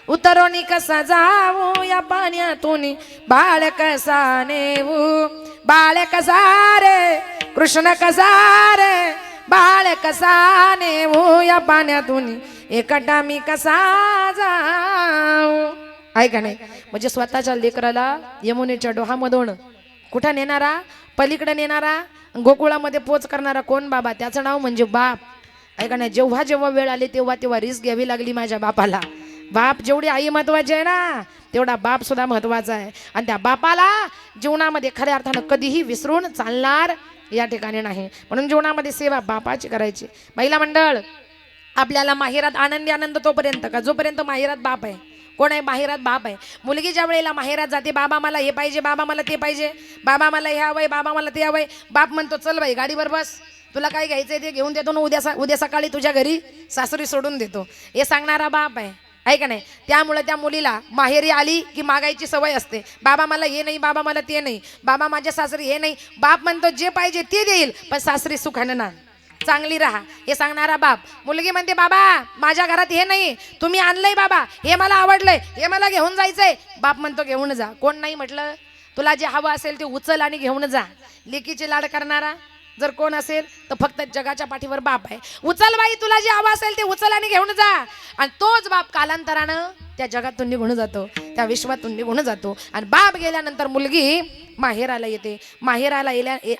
उतरोनी कसा जाऊ या पाण्यातून. बाळ कसा नेऊ. बाळ कसा रे कृष्ण कसा रे. बाळ कसा नेऊ या पाण्यातून एकटा मी कसा जाऊ. आहे का नाही? म्हणजे स्वतःच्या लेकराला यमुनेच्या डोहामधून कुठं नेणारा? पलीकडे नेणारा. गोकुळामध्ये पोच करणारा कोण? बाबा. त्याचं नाव म्हणजे बाप. आहे का नाही? जेव्हा जेव्हा वेळ आली तेव्हा तेव्हा रिस्क घ्यावी लागली माझ्या बापाला. बाप जेवढी आई महत्वाची आहे ना तेवढा बाप सुद्धा महत्वाचा आहे. आणि त्या बापाला जीवनामध्ये खऱ्या अर्थानं कधीही विसरून चालणार या ठिकाणी नाही. म्हणून जीवनामध्ये सेवा बापाची करायची. महिला मंडळ, आपल्याला माहेरात आनंदी आनंद तोपर्यंत का जोपर्यंत माहेरात बाप आहे. कोण आहे? माहेरात बाप आहे. मुलगी ज्या वेळेला माहेरात जाते, बाबा मला हे पाहिजे, बाबा मला ते पाहिजे, बाबा मला हे हवंय, बाबा मला ते हवंय. बाप म्हणतो चल बाई गाडीवर बस, तुला काय घ्यायचंय ते घेऊन देतो ना, उद्या सकाळी तुझ्या घरी सासरी सोडून देतो. हे सांगणारा बाप आहे का नाही? त्यामुळे त्या मुलीला माहेरी आली की मागायची सवय असते. बाबा मला हे नाही, बाबा मला ते नाही, बाबा माझ्या सासरी हे नाही. बाप म्हणतो जे पाहिजे ते देईल, पण सासरी सुखानं ना, चांगली राहा, हे सांगणारा बाप. मुलगी म्हणते बाबा माझ्या घरात हे नाही, तुम्ही आणलंय बाबा, हे मला आवडलंय, हे मला घेऊन जायचंय. बाप म्हणतो घेऊन जा. कोण नाही म्हटलं? तुला जे हवं असेल ते उचल आणि घेऊन जा. लेकीचे लाड करणारा जर कोण असेल तर फक्त जगाच्या पाठीवर बाप आहे. उचल बाई, तुला जे हवं असेल ते उचल आणि घेऊन जा. आणि तोच बाप कालांतरानं त्या जगातून निघून जातो, त्या विश्वातून निघून जातो. आणि बाप गेल्यानंतर मुलगी माहेराला येते. माहेराला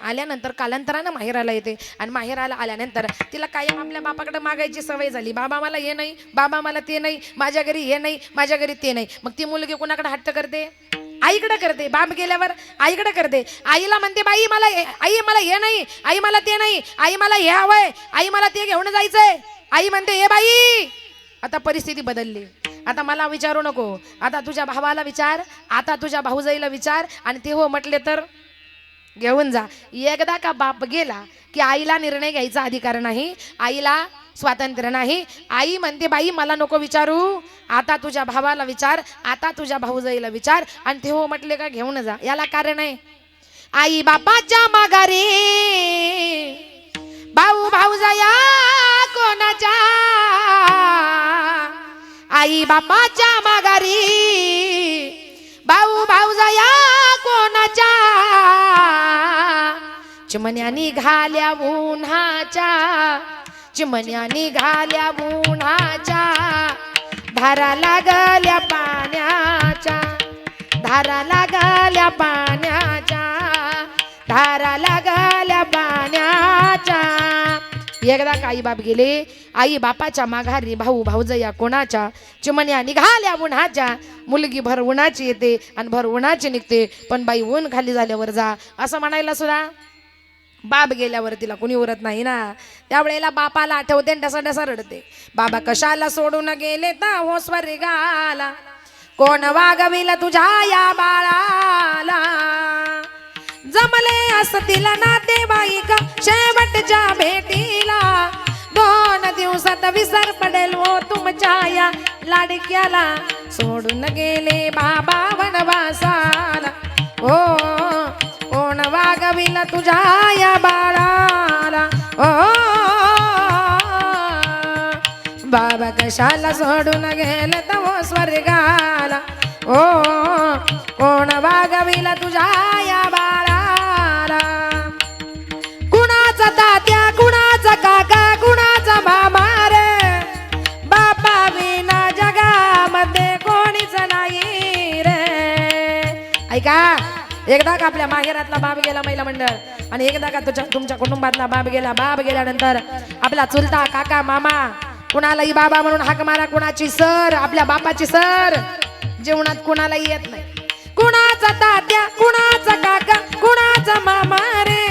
आल्यानंतर कालांतरानं माहेराला येते. आणि माहेराला आल्यानंतर तिला कायम आपल्या बापाकडे मागायची सवय झाली. बाबा मला हे नाही, बाबा मला ते नाही, माझ्या घरी हे नाही, माझ्या घरी ते नाही. मग ती मुलगी कोणाकडे हट्ट करते? आईकडे करते, बाप गेल्यावर आईकडे करते. आईला म्हणते बाई मला आई मला हे नाही, आई मला ते नाही, आई मला हे हवंय, आई मला ते घेऊन जायचंय. आई म्हणते हे बाई आता परिस्थिती बदलली, आता मला विचारू नको, आता तुझ्या भावाला विचार, आता तुझ्या भाऊजाईला विचार, आणि ते हो म्हटले तर घेऊन जा. एकदा का बाप गेला की आईला निर्णय घ्यायचा अधिकार नाही, आईला स्वातंत्र्य नाही. आई म्हणते बाई मला नको विचारू, आता तुझ्या भावाला विचार, आता तुझ्या भाऊजाईला विचार, आणि ते हो म्हटले का घेऊन जा. याला कारण आहे आई बापाच्या माघारी भाऊ भाऊजाया कोणाच्या, आई बापाच्या माघारी भाऊ भाऊजाया कोणाच्या, चिमण्या निघाल्या उन्हाच्या, चिमण्या निघाल्या उन्हाच्या, धारा लागल्या पाण्याच्या, धारा लागल्या पाण्याच्या, धारा लागल्या पाण्याच्या. एकदा का आई बाप गेले, आई बापाच्या माघारी भाऊ भाऊजया कोणाच्या, चिमण्या निघाल्या उन्हाच्या. मुलगी भर उन्हाची येते आणि भर उन्हाची निघते, पण बाई ऊन खाली झाल्यावर जा असं म्हणायला सुद्धा बाप गेल्यावर तिला कुणी उरत नाही ना. त्यावेळेला बापाला आठवते आणि डसा डसा रडते. बाबा कशाला सोडून गेले तर हो स्वर्गाला, कोण वागविल तुझ्या या बाळाला, जमले असतील नातेवाईक शेवटच्या भेटीला, 2 दिवसात विसर पडेल हो तुमच्या या लाडक्याला, सोडून गेले बाबा वनवासाला, ओ कोण वागविल तुझ्या या बाळाला, ओ बाबा कशाला सोडून गेले तर हो स्वर्गाला, ओ कोण वागविल तुझ्या या बाळाला. कुणाचा तात्या, कुणाचा काका, कुणाचा मामा रे, बापा विना जगामध्ये कोणीच नाही रे. ऐका, एकदा का आपल्या माहेरातला बाप गेला महिला मंडळ, आणि एकदा का तुमच्या कुटुंबातला बाप गेला, बाप गेल्यानंतर आपला चुलता काका मामा कुणालाही बाबा म्हणून हाक मारा, कुणाची सर, आपल्या बापाची सर जेवणात कुणालाही येत नाही. कुणाचा तात्या, कुणाचा काका, कुणाचा मामा रे,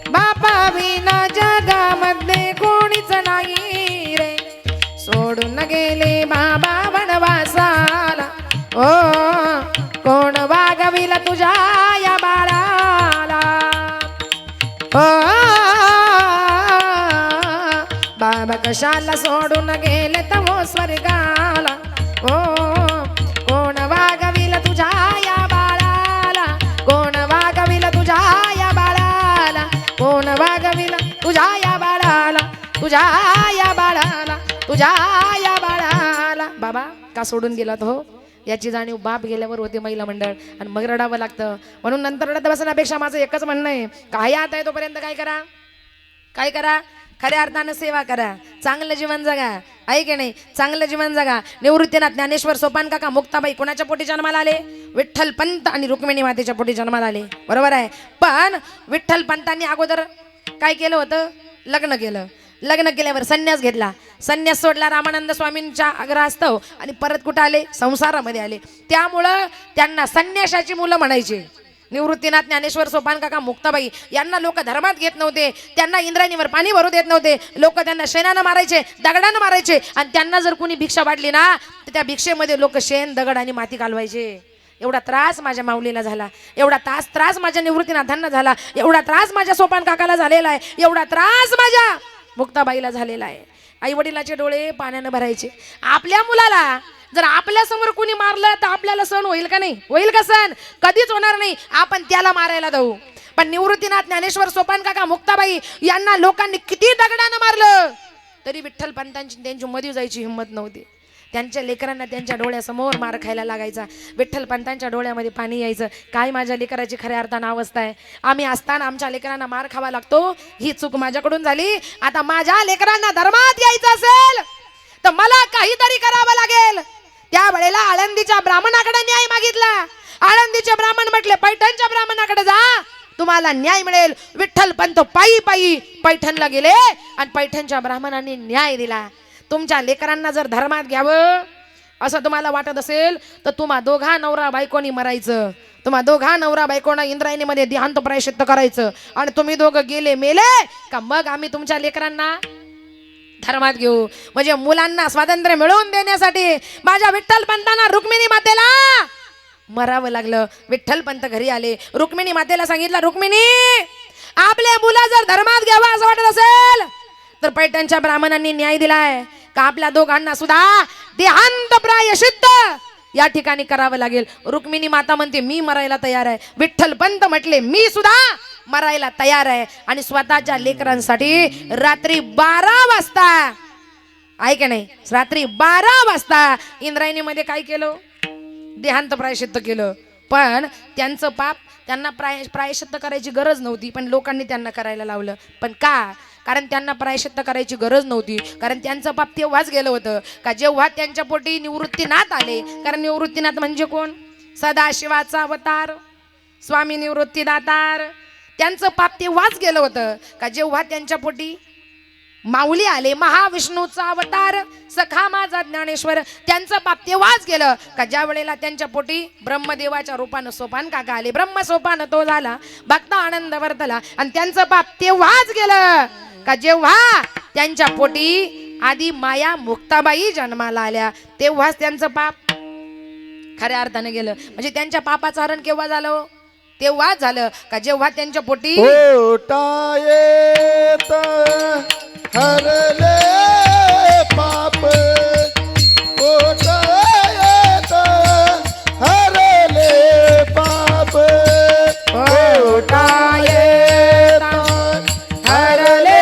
बापा विना जगामध्ये कोणीच नाही रे, सोडून गेले बाबा वनवासाला, ओ कोण वागविल तुझ्या या बाळाला, ओ बाबा कशाला सोडून गेले तर हो स्वर्गाला, ओ कोण वागविल तुझ्या या बाळाला, कोण वागविल तुझ्या या बाळाला, कोण वागविल तुझ्या या बाळाला, तुझ्या या बाळाला, तुझ्या या बाळाला. बाबा का सोडून गेलात हो, याची जाणीव बाप गेल्यावर होते महिला मंडळ, आणि मग रडावं लागतं. म्हणून नंतर रडत बसण्यापेक्षा माझं एकच म्हणणं आहे, काय आता आहे तोपर्यंत काय करा, काय करा, खऱ्या अर्थानं सेवा करा, चांगलं जीवन जगा. आहे की नाही, चांगलं जीवन जगा. निवृत्तीनाथ ज्ञानेश्वर सोपान काका मुक्ताबाई कोणाच्या पोटी जन्माला आले, विठ्ठल पंत आणि रुक्मिणी मातेच्या पोटी जन्माला आले, बरोबर आहे. पण विठ्ठल पंतांनी अगोदर काय केलं होतं, लग्न केलं. लग्न केल्यावर संन्यास घेतला, संन्यास सोडला रामानंद स्वामींच्या आग्रहास्तव, आणि परत कुठं आले, संसारामध्ये आले. त्यामुळं त्यांना संन्यासाची मुलं म्हणायचे. निवृत्तीनाथ ज्ञानेश्वर सोपान काका मुक्ताबाई यांना लोक धर्मात घेत नव्हते, त्यांना इंद्रायणीवर पाणी भरू देत नव्हते, लोक त्यांना शेणानं मारायचे, दगडानं मारायचे, आणि त्यांना जर कोणी भिक्षा वाढली ना तर त्या भिक्षेमध्ये लोक शेण दगड आणि माती घालवायचे. एवढा त्रास माझ्या माऊलीला झाला, एवढा त्रास माझ्या निवृत्तीनाथांना झाला, एवढा त्रास माझ्या सोपान काकाला झालेला आहे, एवढा त्रास माझ्या मुक्ताबाईला झालेला आहे. आई वडिलाचे डोळे पाण्यानं भरायचे. आपल्या मुलाला जर आपल्या समोर कुणी मारलं तर आपल्याला सण होईल का नाही, होईल का सण, कधीच होणार नाही. आपण त्याला मारायला जाऊ. पण निवृत्तीनाथ ज्ञानेश्वर सोपान काका मुक्ताबाई यांना लोकांनी किती दगडानं मारलं तरी विठ्ठल पंतांची त्यांची मध्ये जायची हिंमत नव्हती. त्यांच्या लेकरांना त्यांच्या डोळ्यासमोर मार खायला लागायचा. विठ्ठल पंतांच्या डोळ्यामध्ये पाणी यायचं. काय माझ्या लेकराची खऱ्या अर्थानं अवस्था आहे. आम्ही असताना आमच्या लेकरांना मार खावा लागतो, ही चूक माझ्याकडून झाली. आता माझ्या लेकरांना धर्मात यायचं असेल तर मला काहीतरी करावं लागेल. त्यावेळेला आळंदीच्या ब्राह्मणाकडे न्याय मागितला. आळंदीचे ब्राह्मण म्हटले पैठणच्या ब्राह्मणाकडे जा, तुम्हाला न्याय मिळेल. विठ्ठल पंत पायी पायी पैठणला गेले आणि पैठणच्या ब्राह्मणांनी न्याय दिला. तुमच्या लेकरांना जर धर्मात घ्यावं असं तुम्हाला वाटत असेल तर तुम्हा दोघा नवरा बायकोनी मरायचं, तुम्हा दोघा नवरा बायकोना इंद्रायणीमध्ये देहांत प्रायश्चित्त करायचं आणि तुम्ही दोघं गेले मेले का मग आम्ही तुमच्या लेकरांना धर्मात घेऊ. म्हणजे मुलांना स्वातंत्र्य मिळवून देण्यासाठी माझ्या विठ्ठल पंतांना रुक्मिणी मातेला मरावं लागलं. विठ्ठल पंत घरी आले, रुक्मिणी मातेला सांगितलं, रुक्मिणी आपल्या मुला जर धर्मात घ्यावा असं वाटत असेल तर पैठणच्या ब्राह्मणांनी न्याय दिलाय का आपल्या दोघांना सुद्धा देहांत प्रायश्चित्त या ठिकाणी करावं लागेल. रुक्मिणी माता म्हणते मी मरायला तयार आहे. विठ्ठल पंत म्हटले मी सुद्धा मरायला तयार आहे. आणि स्वतःच्या लेकरांसाठी रात्री 12 वाजता ऐक नाही, रात्री 12 वाजता इंद्रायणीमध्ये काय केलं, देहांत प्रायश्चित्त केलं. पण त्यांचं पाप त्यांना प्रायश्चित्त करायची गरज नव्हती, पण लोकांनी त्यांना करायला लावलं. पण का? कारण त्यांना प्रायश्चित्त करायची गरज नव्हती, कारण त्यांचं पाप तेव्हाच गेलं होतं का जेव्हा त्यांच्या पोटी निवृत्तीनाथ आले. कारण निवृत्तीनाथ म्हणजे कोण? सदाशिवाचा अवतार स्वामी निवृत्तीदातार. त्यांचं पाप तेव्हाच गेलं होतं का जेव्हा त्यांच्या पोटी माऊली आले, महाविष्णूचा अवतार सखा माझा ज्ञानेश्वर. त्यांचं पाप तेव्हाच गेलं का ज्या वेळेला त्यांच्या पोटी ब्रह्मदेवाच्या रूपानं सोपान काका आले. ब्रह्म सोपान तो झाला, भक्त आनंद वर्तला. आणि त्यांचं पाप तेव्हाच गेलं का जेव्हा त्यांच्या पोटी आधी माया मुक्ताबाई जन्माला आल्या. तेव्हाच त्यांचं पाप खऱ्या अर्थाने गेलं. म्हणजे त्यांच्या पापाचं हरण केव्हा झालं? तेव्हाच झालं का जेव्हा त्यांच्या पोटी पोटा येत हरले पाप, पोटा येत हरले पाप, पोटा येत हरले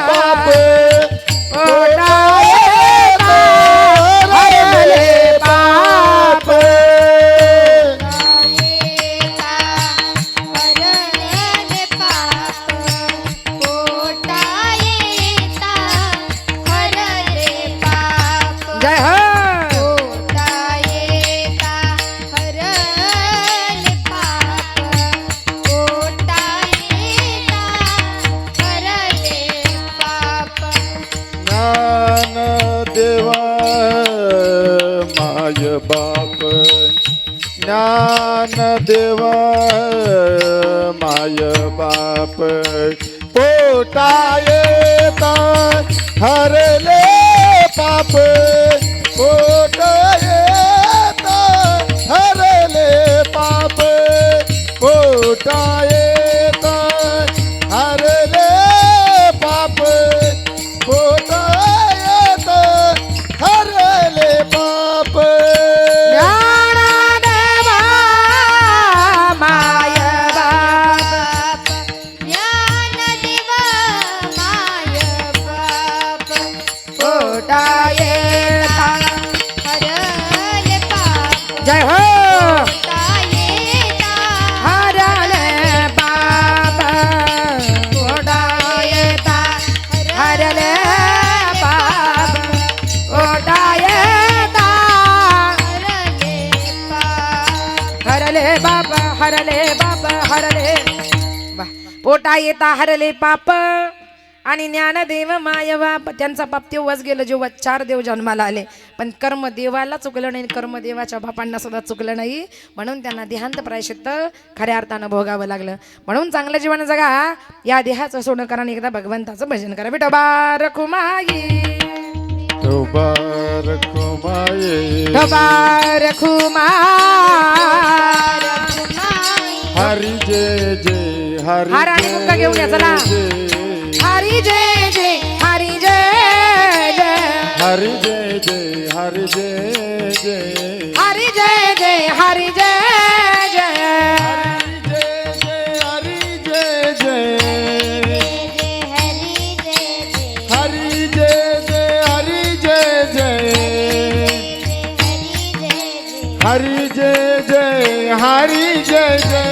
पाप, पोटा येत हरले पाप. जय हो. ज्ञान देवा माय बाप, ज्ञान देवा माय बाप, पोटा येता हरले पाप, पोटा येता हरले पाप, पोटा येता हरले पाप, पोटा येता हरले पाप. ज्ञानदेवा माय बाप, पोटा येता जय हो हरले बाप, पोटा येता हरले बाप, पोटा येता हरले बाप, हरले बाप, हरले वा. पोटा येता हरले पाप. आणि ज्ञानदेव माय बाप, त्यांचा पाप तेव्हाच गेलं जेव्हा 4 देव जन्माला आले. पण कर्म देवाला चुकलं नाही, कर्मदेवाच्या बापांना सुद्धा चुकलं नाही, म्हणून त्यांना देहांत प्रायश्चित्त खऱ्या अर्थानं भोगावं लागलं. म्हणून चांगलं जीवन जगा, या देहाचं सोनं करा आणि एकदा भगवंताचं भजन करा. विठोबा रखुमाई, विठोबा रखुमाई, विठोबा रखुमाई. हरी जय जय हरी हार आणि मुक्का घेऊन या चला. हरी जय जय, हरी जय जय, हरी जय जय हरी जय जय, हरी जय जय, हरी जय जय, हरी जय जय हरी जय जय, हरी जय जय हरी जय जय, हरी जय जय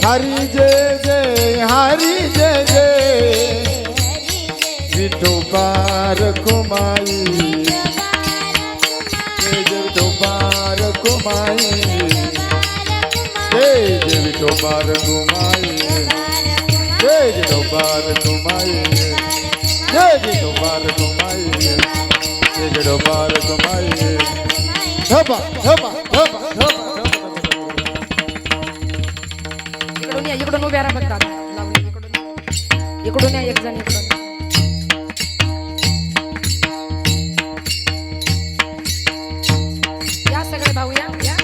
हरी जय जय, हरी जय जय. विठोबा रखुमाई, जय जय विठोबा रखुमाई, जय जय विठोबा रखुमाई, जय जय विठोबा रखुमाई, जय जय विठोबा रखुमाई, इकडं पार कमाई धबा धबा धबा धबा इकडून या, इकडून उभ्या राहा फक्त आता. लावणी इकडून या, एक जण इकडून. या सगळे भाऊ या या.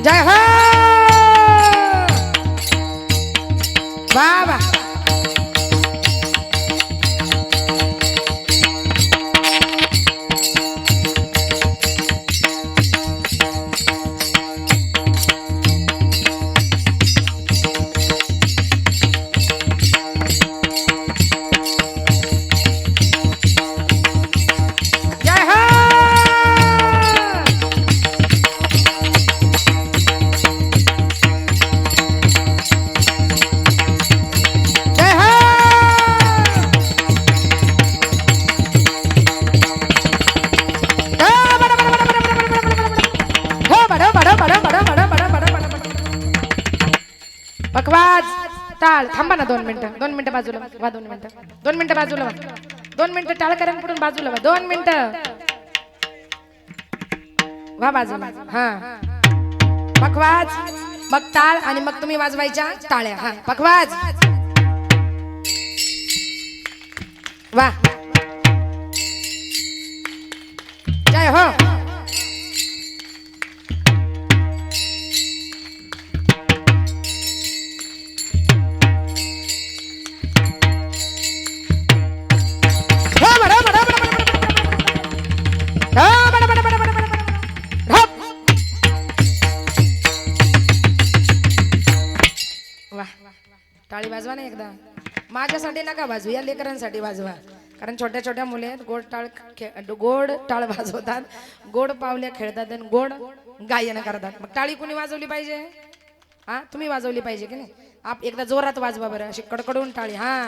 जय हो बाबा. जय हो जय हो. बकवास टाळ. थांबा ना 2 मिनिटं. 2 मिनिटं बाजूला वा. 2 मिनिटं. 2 मिनिटं बाजूला वा. 2 मिनिटं टाळ करून पुढून बाजूला वा. 2 मिनिटं वा बाजूला. हा बकवास मग टाळ आणि मग तुम्ही वाजवायच्या टाळ्या. हा बकवास वा. जय हो. टाळी वाजवा ना एकदा. माझ्यासाठी नका वाजवू, या लेकरांसाठी वाजवा. कारण छोट्या छोट्या मुले आहेत, गोड टाळ वाजवतात, गोड पावल्या खेळतात आणि गोड गायन करतात. मग टाळी कुणी वाजवली पाहिजे? हा तुम्ही वाजवली पाहिजे की नाही? एकदा जोरात वाजवा बरं, अशी कडकडून टाळी. हा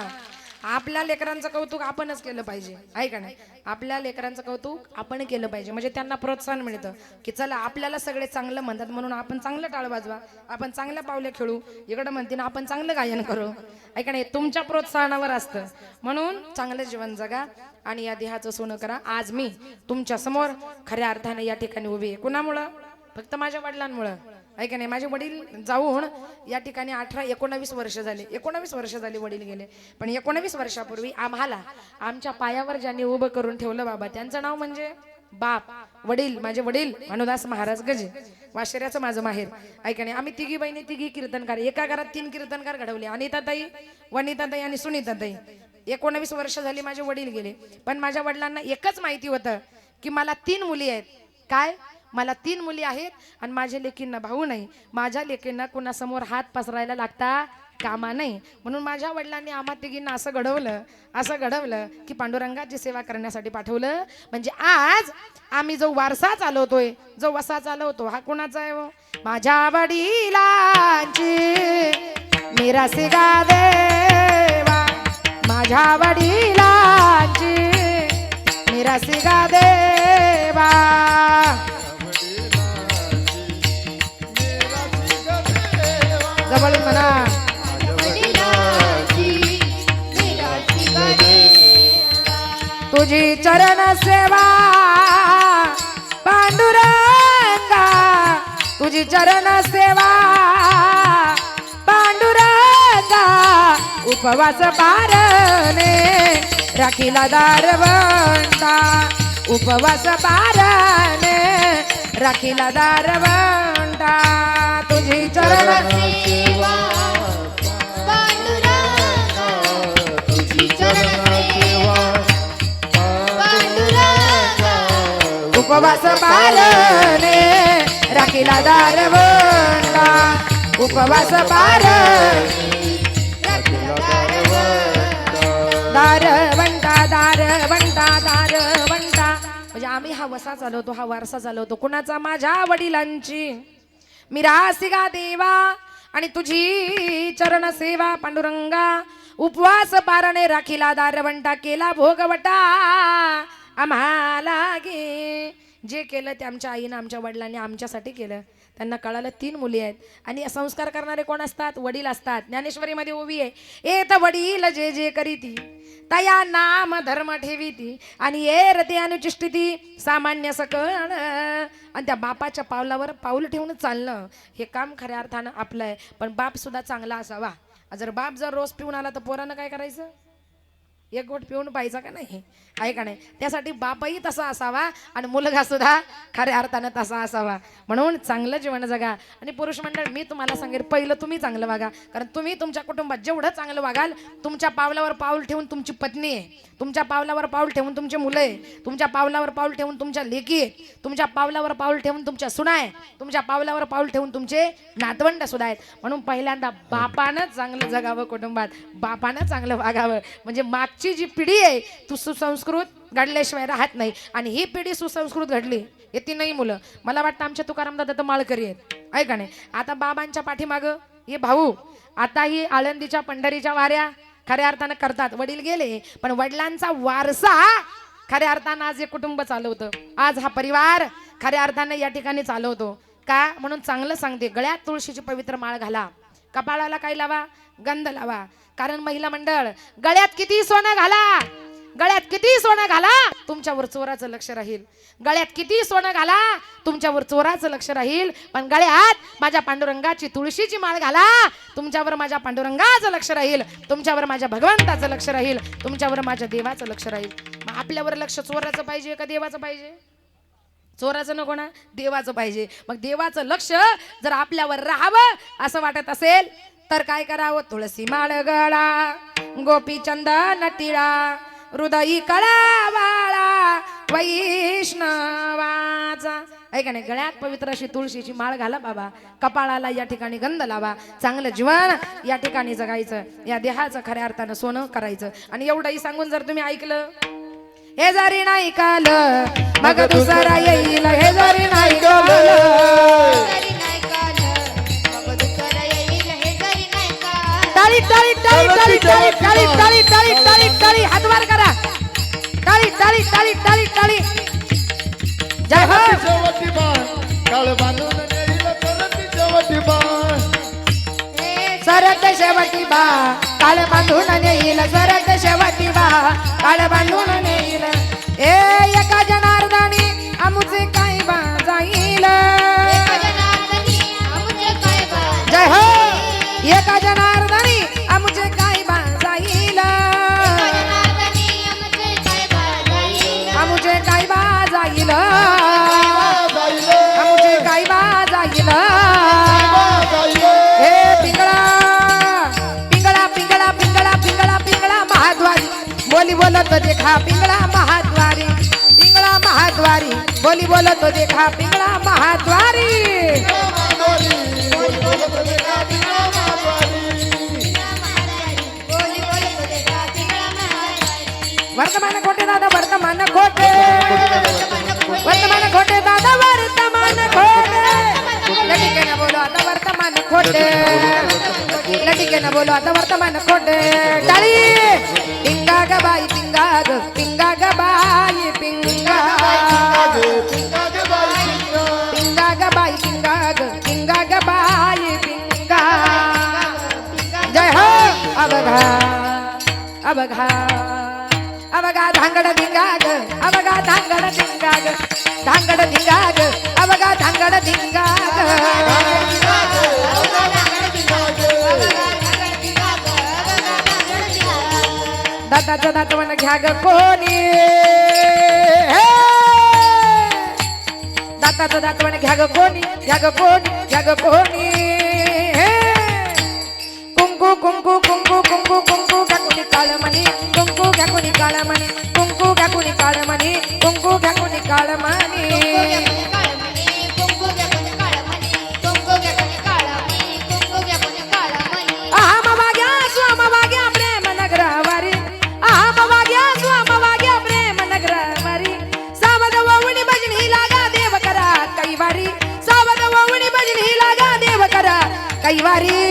आपल्या लेकरांचं कौतुक आपणच केलं पाहिजे, आहे का नाही? आपल्या लेकरांचं कौतुक आपण केलं पाहिजे, म्हणजे त्यांना प्रोत्साहन मिळतं की चला आपल्याला सगळे चांगलं म्हणतात म्हणून आपण चांगलं टाळ वाजवा, आपण चांगल्या पावले खेळू, इकडं म्हणते ना आपण चांगलं गायन करू, आहे का नाही? तुमच्या प्रोत्साहनावर असतं. म्हणून चांगलं जीवन जगा आणि या देहाचं सोनं करा. आज मी तुमच्या समोर खऱ्या अर्थाने या ठिकाणी उभी आहे. कुणामुळं? फक्त माझ्या वडिलांमुळं, आहे का नाही? माझे वडील जाऊन या ठिकाणी 18-19 वर्ष झाले. 19 वर्ष झाली वडील गेले. पण 19 वर्षापूर्वी आम्हाला आमच्या पायावर ज्यांनी उभं करून ठेवलं बाबा, त्यांचं नाव म्हणजे बाप. वडील, माझे वडील भानुदास महाराज गजे, वाशेऱ्याचं माझं माहेर, आहे का नाही? आम्ही तिघी बहिणी, तिघी कीर्तनकार. एका घरात 3 कीर्तनकार घडवले, अनिताताई, वनिताताई आणि सुनीताताई. 19 वर्ष झाली माझे वडील गेले. पण माझ्या वडिलांना एकच माहिती होतं की मला 3 मुली आहेत. काय? मला 3 मुली आहेत आणि माझ्या लेकींना भाऊ नाही. माझ्या लेकींना कुणासमोर हात पसरायला लागता कामा नाही. म्हणून माझ्या वडिलांनी आम्हा तिघींना असं घडवलं की पांडुरंगाची सेवा करण्यासाठी पाठवलं. म्हणजे आज आम्ही जो वारसा चालवतोय, जो वसा चालवतो, हा कुणाचा आहे? हो माझ्या वडिलांची मिरासिगा देवा, माझ्या वडिलांची मिरासिगा देवा. जवळून म्हणा. तुझी चरण सेवा पांडुरंगा, तुझी चरण सेवा पांडुरंगा. उपवास पारणे राखीला दारवंटा, उपवास पारणे राखीला दारवंटा. तुझी चरण सेवा पांडुरंगा, तुझी चरण सेवा पांडुरंगा. उपवास पारणे राखीला दारवंटा, उपवास पारणे दारवंटा, दारवंटा, दारवंटा. म्हणजे आम्ही हा वसा चालवतो, हा वारसा चालवतो. कुणाचा? माझ्या वडिलांची मिरासिगा देवा आणि तुझी चरण सेवा पांडुरंगा. उपवास पारणे राखीला दारवंटा, केला भोगवटा आम्हाला गे. जे केलं ते आमच्या आईनं आमच्या वडिलांनी आमच्यासाठी केलं. त्यांना कळालं 3 मुली आहेत आणि संस्कार करणारे कोण असतात? वडील असतात. ज्ञानेश्वरीमध्ये ओवी आहे, ए तर वडील जे जे करीती तया नाम धर्म ठेवीती आणि ए रते अनुचिष्टिती सामान्य सकळ. आणि त्या बापाच्या पावलावर पाऊल ठेवून चालणं हे काम खऱ्या अर्थानं आपलं आहे. पण बाप सुद्धा चांगला असावा. जर बाप जर रोज पिऊन आला तर पोरानं काय करायचं? एक गोट पिऊन पाहिजे का नाही? आहे का नाही? त्यासाठी बापही तसा असावा आणि मुलगा सुद्धा खऱ्या अर्थानं तसा असावा. म्हणून चांगलं जीवन जगा. आणि पुरुष मंडळ, मी तुम्हाला सांगेन, पहिलं तुम्ही चांगलं वागा. कारण तुम्ही तुमच्या कुटुंबात जेवढं चांगलं वागाल, तुमच्या पावलावर पाऊल ठेवून तुमची पत्नी आहे, तुमच्या पावलावर पाऊल ठेवून तुमची मुलं आहे, तुमच्या पावलावर पाऊल ठेवून तुमच्या लेकी आहे, तुमच्या पावलावर पाऊल ठेवून तुमच्या सुना आहे, तुमच्या पावलावर पाऊल ठेवून तुमचे नातवंड सुद्धा आहेत. म्हणून पहिल्यांदा बापानं चांगलं जगावं कुटुंबात, बापानं चांगलं वागावं. म्हणजे मागची जी पिढी आहे तू सुसंस्कृत घडल्याशिवाय राहत नाही. आणि ही पिढी सुसंस्कृत घडली, हे 3ही मुलं मला वाटतं आमच्या तुकाराम दादा तर माळकरी आहेत, आहे का नाही? आता बाबांच्या पाठीमागं हे भाऊ आता ही आळंदीच्या पंढरीच्या वाऱ्या खऱ्या अर्थानं करतात. वडील गेले पण वडिलांचा वारसा खऱ्या अर्थानं आज हे कुटुंब चालवतं. आज हा परिवार खऱ्या अर्थानं या ठिकाणी चालवतो का? म्हणून चांगलं सांगते, गळ्यात तुळशीची पवित्र माळ घाला, कपाळाला काय लावा? गंध लावा. कारण महिला मंडळ, गळ्यात किती सोनं घाला, गळ्यात किती सोनं घाला, तुमच्यावर चोराचं लक्ष राहील. गळ्यात किती सोनं घाला, तुमच्यावर चोराचं लक्ष राहील. पण गळ्यात माझ्या पांडुरंगाची तुळशीची माळ घाला, तुमच्यावर माझ्या पांडुरंगाचं लक्ष राहील, तुमच्यावर माझ्या भगवंताचं लक्ष राहील, तुमच्यावर माझ्या देवाचं लक्ष राहील. मग आपल्यावर लक्ष चोराचं पाहिजे का देवाचं पाहिजे? चोराचं नको ना, देवाचं पाहिजे. मग देवाचं लक्ष जर आपल्यावर राहावं असं वाटत असेल तर काय करावं? तुळशी माळ गळा, गोपी चंदन टिळा, हृदयी कळा वाळा वैष्णवाचा. ऐका नाही, गळ्यात पवित्र अशी तुळशीची माळ घाला बाबा, कपाळाला या ठिकाणी गंध लावा. चांगलं जीवन या ठिकाणी जगायचं, या देहाचं खऱ्या अर्थानं सोनं करायचं. आणि एवढंही सांगून जर तुम्ही ऐकलं, हे जरी नाही कालं मग दुसरा येईल, हे जरी नाही टाळी टाळी टाळी टाळी टाळी टाळी टाळी टाळी टाळी टाळी हातवार करा, टाळी टाळी टाळी टाळी टाळी. जय हो. शेवटी बाण काळ बांधून नेईल सरतीच्या वटी बाण, सरत शेवटी बा काळ बांधून नेईल, सरत शेवटी बा काळ बांधून नेईल. ए एका जनार्दनी आमुचे काय बा जाईल. जय हो. एका जनार्दनी आमुचे काय बा जाईल, आमुचे काय बा जाईल, आमुचे काय बा जाईल. हे पिंगळा पिंगळा पिंगळा पिंगळा पिंगळा पिंगळा महाद्वारी बोली बोलत देखा पिंगळा महाद्वारी, पिंगळा महाद्वारी बोली बोलत देखा पिंगळा महाद्वारी. वर्तमान खोटे दादा, वर्तमान खोटे, वर्तमान खोटे दादा, वर्तमान खोटे. लटिके न बोलो आता वर्तमान खोटे, लटिके न बोलो आता वर्तमान खोटे. टाळी. पिंगा ग बाई पिंगा ग, पिंगा ग बाई पिंगा, पिंगा ग बाई पिंगा ग, पिंगा ग बाई पिंगा. जय हो. अबघा अबघा अबघा धांगड धिंगा ग, अबघा धांगड धिंगा ग, धांगड धिंगा ग, अबघा धांगड धिंगा ग. दाताचं दातवण घ्या ग कोणी, दाताचं दातवण घ्या ग कोणी, घ्या ग कोणी, घ्या ग कोणी. कुंकू कुंकू कुंकू कुंकू कुंकू घ्या कोणी काळमणी, कुंकू घ्या कोणी काळमणी, कुंकू घ्या कोणी काळमणी, कुंकू घ्या कोणी काळमणी. आम वाग्या स्वाम वाग्या प्रेम नगरावारी, आम वाग्या स्वाम वाग्या प्रेम नगरावारी. सावध ववणी भजनी लागा देव करा कैवारी, सावध ववणी भजनी लागा देव करा कैवारी.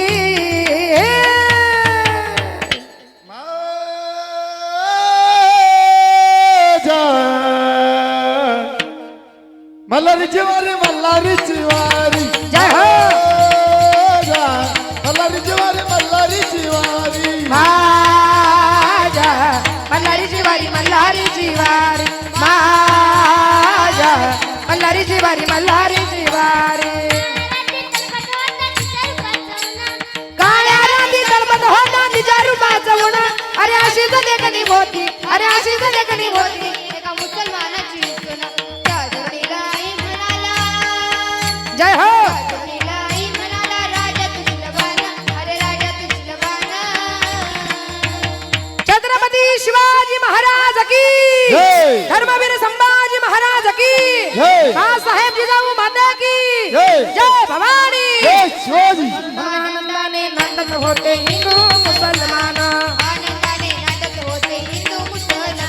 मल्हारीची वारी मल्हारीची वारी जय हो मल्हारीची वारी मल्हारीची वारी माझ्या मल्हारीची वारी मल्हारीची वारी माझ्या मल्हारीची वारी मल्हारीची वारी काळ्या राती तळपत होता तिच्या रूपाचं उण अरे अशीच देखणी होती अरे अशीच देखणी होती एका मुसलमानाची सून त्या जोडीला आई म्हणाला जय हो जोडीला आई म्हणाला राजा तुझी लबाना अरे राजा तुझी लबाना छत्रपती शिवाजी महाराज की जय. धर्मवीर संभाजी महाराज की जय. बाळासाहेब जिजाऊ माता की जय. जय भवानी जय शिवाजी आनंदाने नांदत होते हिंदू मुसलमान आनंदाने नाचत होते हिंदू मुसलमान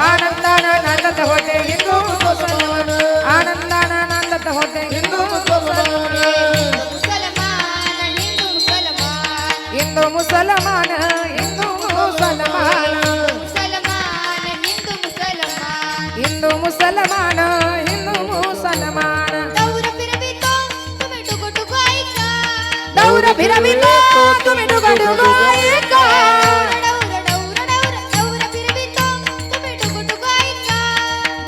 आनंदाने नांदत होते हिंदू मुसलमान आनंदाने नांदत होते हिंदू मुसलमान मुसलमान हिंदू मुसलमान हिंदू मुसलमान हिंदू मुसलमान मुसलमान हिंदू मुसलमान हिंदू मुसलमान हिंदू मुसलमान दौर फिरवितो तुम्ही डुगु डुगु ऐका दौर फिरवितो तुम्ही डुगा डुगा ऐका दौर फिरवितो तुम्ही डुगु डुगु ऐका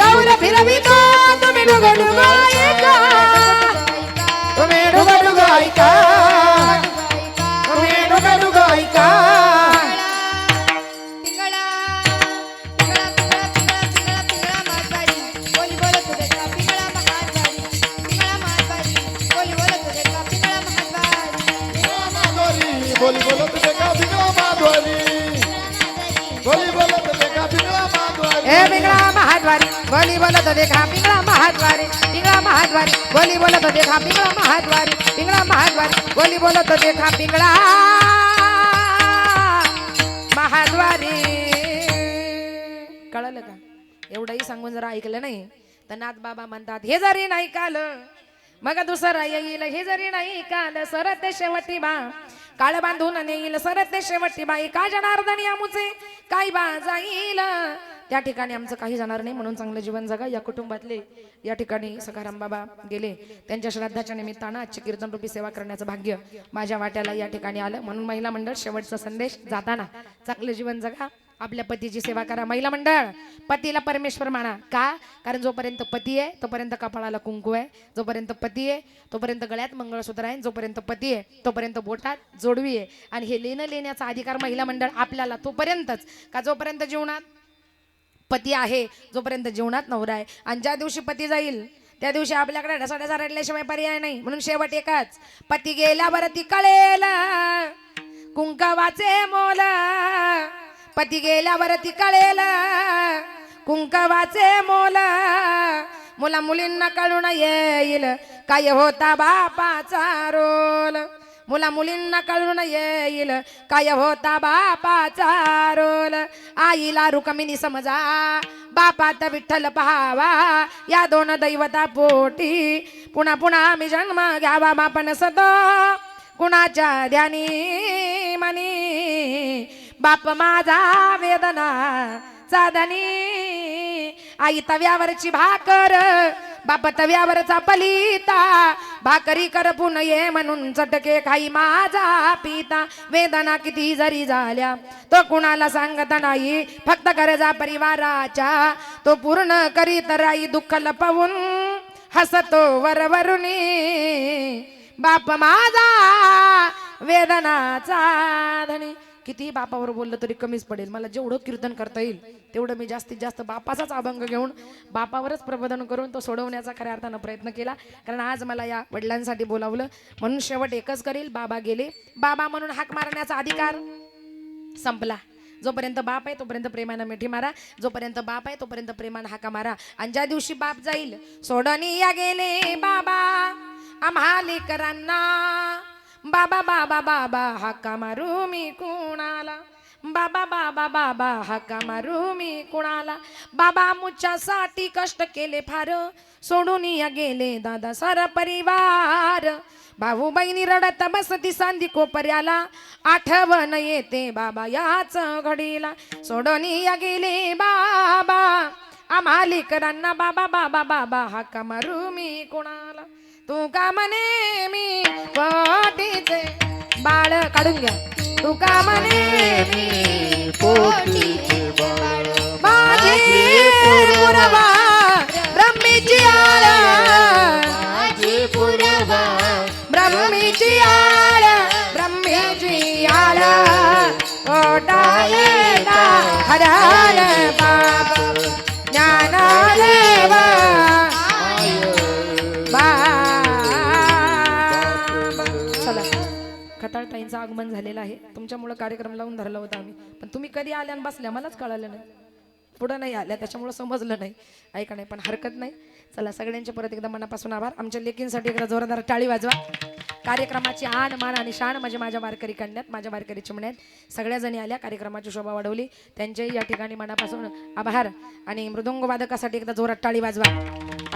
दौर फिरवितो तुम्ही डुगा डुगा ऐका तुम्ही डुगा डुगा ऐका तुम्ही डुगा डुगा ऐका पिंगळा पिंगळा पिंगळा पिंगळा पिंगळा मारवाडी बोली बोलत होते का पिंगळा महाद्वारी पिंगळा मारवाडी बोली बोलत होते का पिंगळा महाद्वारी माधवारी बोली बोलत देखा भिंगळा माधवारी बोली बोलत देखा भिंगळा माधवारी ए पिंगळा महाद्वारी बोली बोलत देखा पिंगळा महाद्वारी पिंगळा महाद्वारी बोली बोलत देखा पिंगळा महाद्वारी पिंगळा महाद्वारी बोली बोलत देखा पिंगळा महाद्वारी कळलं का एवढंही सांगून जरा ऐकलं नाही तर नाथ बाबा म्हणतात हे जरी नाही काल मग दुसरा येईल हे जरी नाही काल सरत शेवटी बा काळ बांधून नेईल सरत शेवटी बाई का जनार्दनी आमुचे काय बा जाईल त्या ठिकाणी आमचं काही जाणार नाही म्हणून चांगलं जीवन जगा या कुटुंबातले या ठिकाणी सखाराम बाबा गेले त्यांच्या श्राद्धाच्या निमित्तानं आजची कीर्तन रूपी सेवा करण्याचं भाग्य माझ्या वाट्याला या ठिकाणी आलं म्हणून महिला मंडळ शेवटचा संदेश जाताना चांगलं जीवन जगा आपल्या पतीची सेवा करा महिला मंडळ पतीला परमेश्वर माना का कारण जोपर्यंत पती आहे तोपर्यंत कपाळाला कुंकू आहे जोपर्यंत पती आहे तोपर्यंत गळ्यात मंगळसूत्र आहे जोपर्यंत पती आहे तोपर्यंत बोटात जोडवी आहे आणि हे लेण्याचा अधिकार महिला मंडळ आपल्याला तोपर्यंतच का जोपर्यंत जीवनात पती आहे जोपर्यंत जीवनात नवरा आहे आणि ज्या दिवशी पती जाईल त्या दिवशी आपल्याकडे ढसाढसा रडल्याशिवाय पर्याय नाही म्हणून शेवट एकच पती गेल्यावर ती कळेल कुंकवाचे मोल पती गेल्यावर ती कळेल कुंकवाचे मोल मुला मुलींना कळून येईल काय होता बापाचा रोल मुला मुलींना कळून येईल काय होता बापाचा रोल आईला रुक्मिणी समजा बापात विठ्ठल पहावा या दोन दैवता पोटी पुन्हा पुन्हा आम्ही जन्म घ्यावा बापन सतो कुणाच्या ध्यानी मनी बाप माझा वेदना साधनी आई तव्यावरची भाकर बाप तव्यावरचा पलिता भाकरी कर पुन्हा ये म्हणून चटके खाई माझा पिता वेदना किती जरी झाल्या तो कुणाला सांगत नाही फक्त गरजा परिवाराच्या तो पूर्ण करीत राई दुःख लपवून हसतो वरवरुनी बाप माझा वेदनाचा धनी किती बापावर बोललं तरी कमीच पडेल मला जेवढं कीर्तन करता येईल तेवढं मी जास्तीत जास्त बापाचाच अभंग घेऊन बापावरच प्रबोधन करून तो सोडवण्याचा खऱ्या अर्थानं प्रयत्न केला कारण आज मला या वडिलांसाठी बोलावलं म्हणून शेवट एकच करेल बाबा गेले बाबा म्हणून हाक मारण्याचा अधिकार संपला जोपर्यंत बाप आहे तोपर्यंत प्रेमानं मिठी मारा जोपर्यंत बाप आहे तोपर्यंत प्रेमानं हाका मारा आणि ज्या दिवशी बाप जाईल सोडणी या गेले बाबा आम्हा लेकरांना बाबा बाबा बाबा हाका मारू मी कुणाला बाबा बाबा बाबा हाका मारू मी कुणाला बाबा मुच्यासाठी कष्ट केले फार सोडून या गेले दादा सारा परिवार भाऊ बहिणी रडत बसती सांदी कोपऱ्याला आठवण येते बाबा याच घडीला सोडून या गेले बाबा आम्हा लेकरांना बाबा बाबा बाबा हाका मारू मी कोणाला तू का म्हणे मी पोटीचे बाळ काढून घ्या तू का म्हणे मी पोटीचे बाळ माझी पूर्वा ब्रह्मीची आळ माझी पूर्वा ब्रह्मीची आळ ब्रह्मीची आळ ओटायता हराल बाप ज्ञानदेव चला खताळताईंचं आगमन झालेलं आहे तुमच्यामुळे कार्यक्रम लावून धरला होता आम्ही पण तुम्ही कधी आल्या आणि बसल्या मलाच कळालं नाही पुढं नाही आल्या त्याच्यामुळे समजलं नाही ऐका नाही पण हरकत नाही चला सगळ्यांचे परत एकदा मनापासून आभार आमच्या लेकींसाठी एकदा जोरदार टाळी वाजवा कार्यक्रमाची आण मान आणि शान म्हणजे माझ्या वारकरी कन्यात माझ्या वारकरी चिमण्यात सगळ्या जणी आल्या कार्यक्रमाची शोभा वाढवली त्यांच्याही या ठिकाणी मनापासून आभार आणि मृदुंग वादकासाठी एकदा जोरात टाळी वाजवा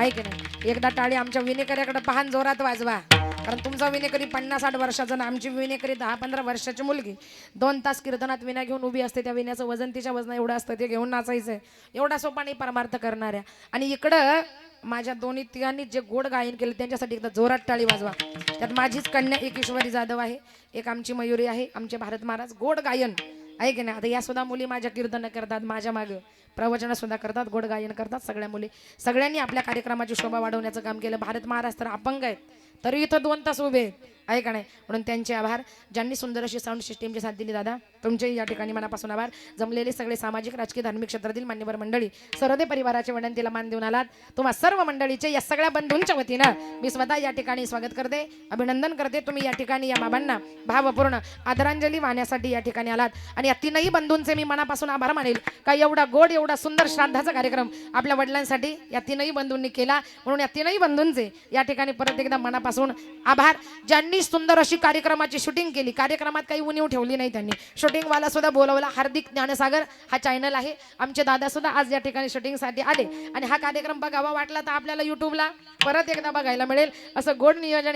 ऐक नाही एकदा टाळी आमच्या विनेकऱ्याकडे पाहन जोरात वाजवा कारण तुमचा विनेकरी 50-60 वर्षाचा ना आमची विनेकरी 10-15 वर्षाची मुलगी 2 तास कीर्तनात विना घेऊन उभी असते त्या विण्याचं वजन तिच्या वजना एवढं असतं ते घेऊन नाचायचंय एवढा सोपा नाही परमार्थ करणाऱ्या आणि इकडं माझ्या दोन्ही तिघांनी जे गोड गायन केले त्यांच्यासाठी एकदा जोरात टाळी वाजवा त्यात माझीच कन्या एक ईश्वरी जाधव आहे एक आमची मयुरी आहे आमचे भारत महाराज गोड गायन आहे की नाही आता या सुद्धा मुली माझ्या कीर्तन करतात माझ्या मागं प्रवचन सुद्धा करतात गोड गायन करतात सगळ्या मुली सगळ्यांनी आपल्या कार्यक्रमाची शोभा वाढवण्याचं काम केलं भारत महाराज तर अपंग आहेत तरी इथं 2 तास उभे आहे का नाही म्हणून त्यांचे आभार ज्यांनी सुंदर अशी साऊंड सिस्टीमची साथ दिली दादा तुमचेही या ठिकाणी मनापासून आभार जमलेले सगळे सामाजिक राजकीय धार्मिक क्षेत्रातील मान्यवर मंडळी सर्वदे परिवाराच्या विनंतीला मान देऊन आलात तुम्हा सर्व मंडळीचे या सगळ्या बंधूंच्या वतीनं मी स्वतः या ठिकाणी स्वागत करते अभिनंदन करते तुम्ही या ठिकाणी या बाबांना भावपूर्ण आदरांजली वाहण्यासाठी या ठिकाणी आलात आणि या तीनही बंधूंचे मी मनापासून आभार मानेल का एवढा गोड एवढा सुंदर श्राद्धाचा कार्यक्रम आपल्या वडिलांसाठी या तीनही बंधूंनी केला म्हणून या तीनही बंधूंचे या ठिकाणी परत एकदा मनापासून आभार ज्यांनी सुंदर अशी कार्यक्रमाची शूटिंग केली कार्यक्रमात काही उणीव ठेवली नाही त्यांनी शूटिंग वाला सुद्धा बोलवला हार्दिक ज्ञानसागर हा चॅनल आहे आमचे दादा सुद्धा आज या ठिकाणी शूटिंगसाठी आले आणि हा कार्यक्रम बघावा वाटला तर आपल्याला युट्यूबला परत एकदा बघायला मिळेल असं गोड नियोजन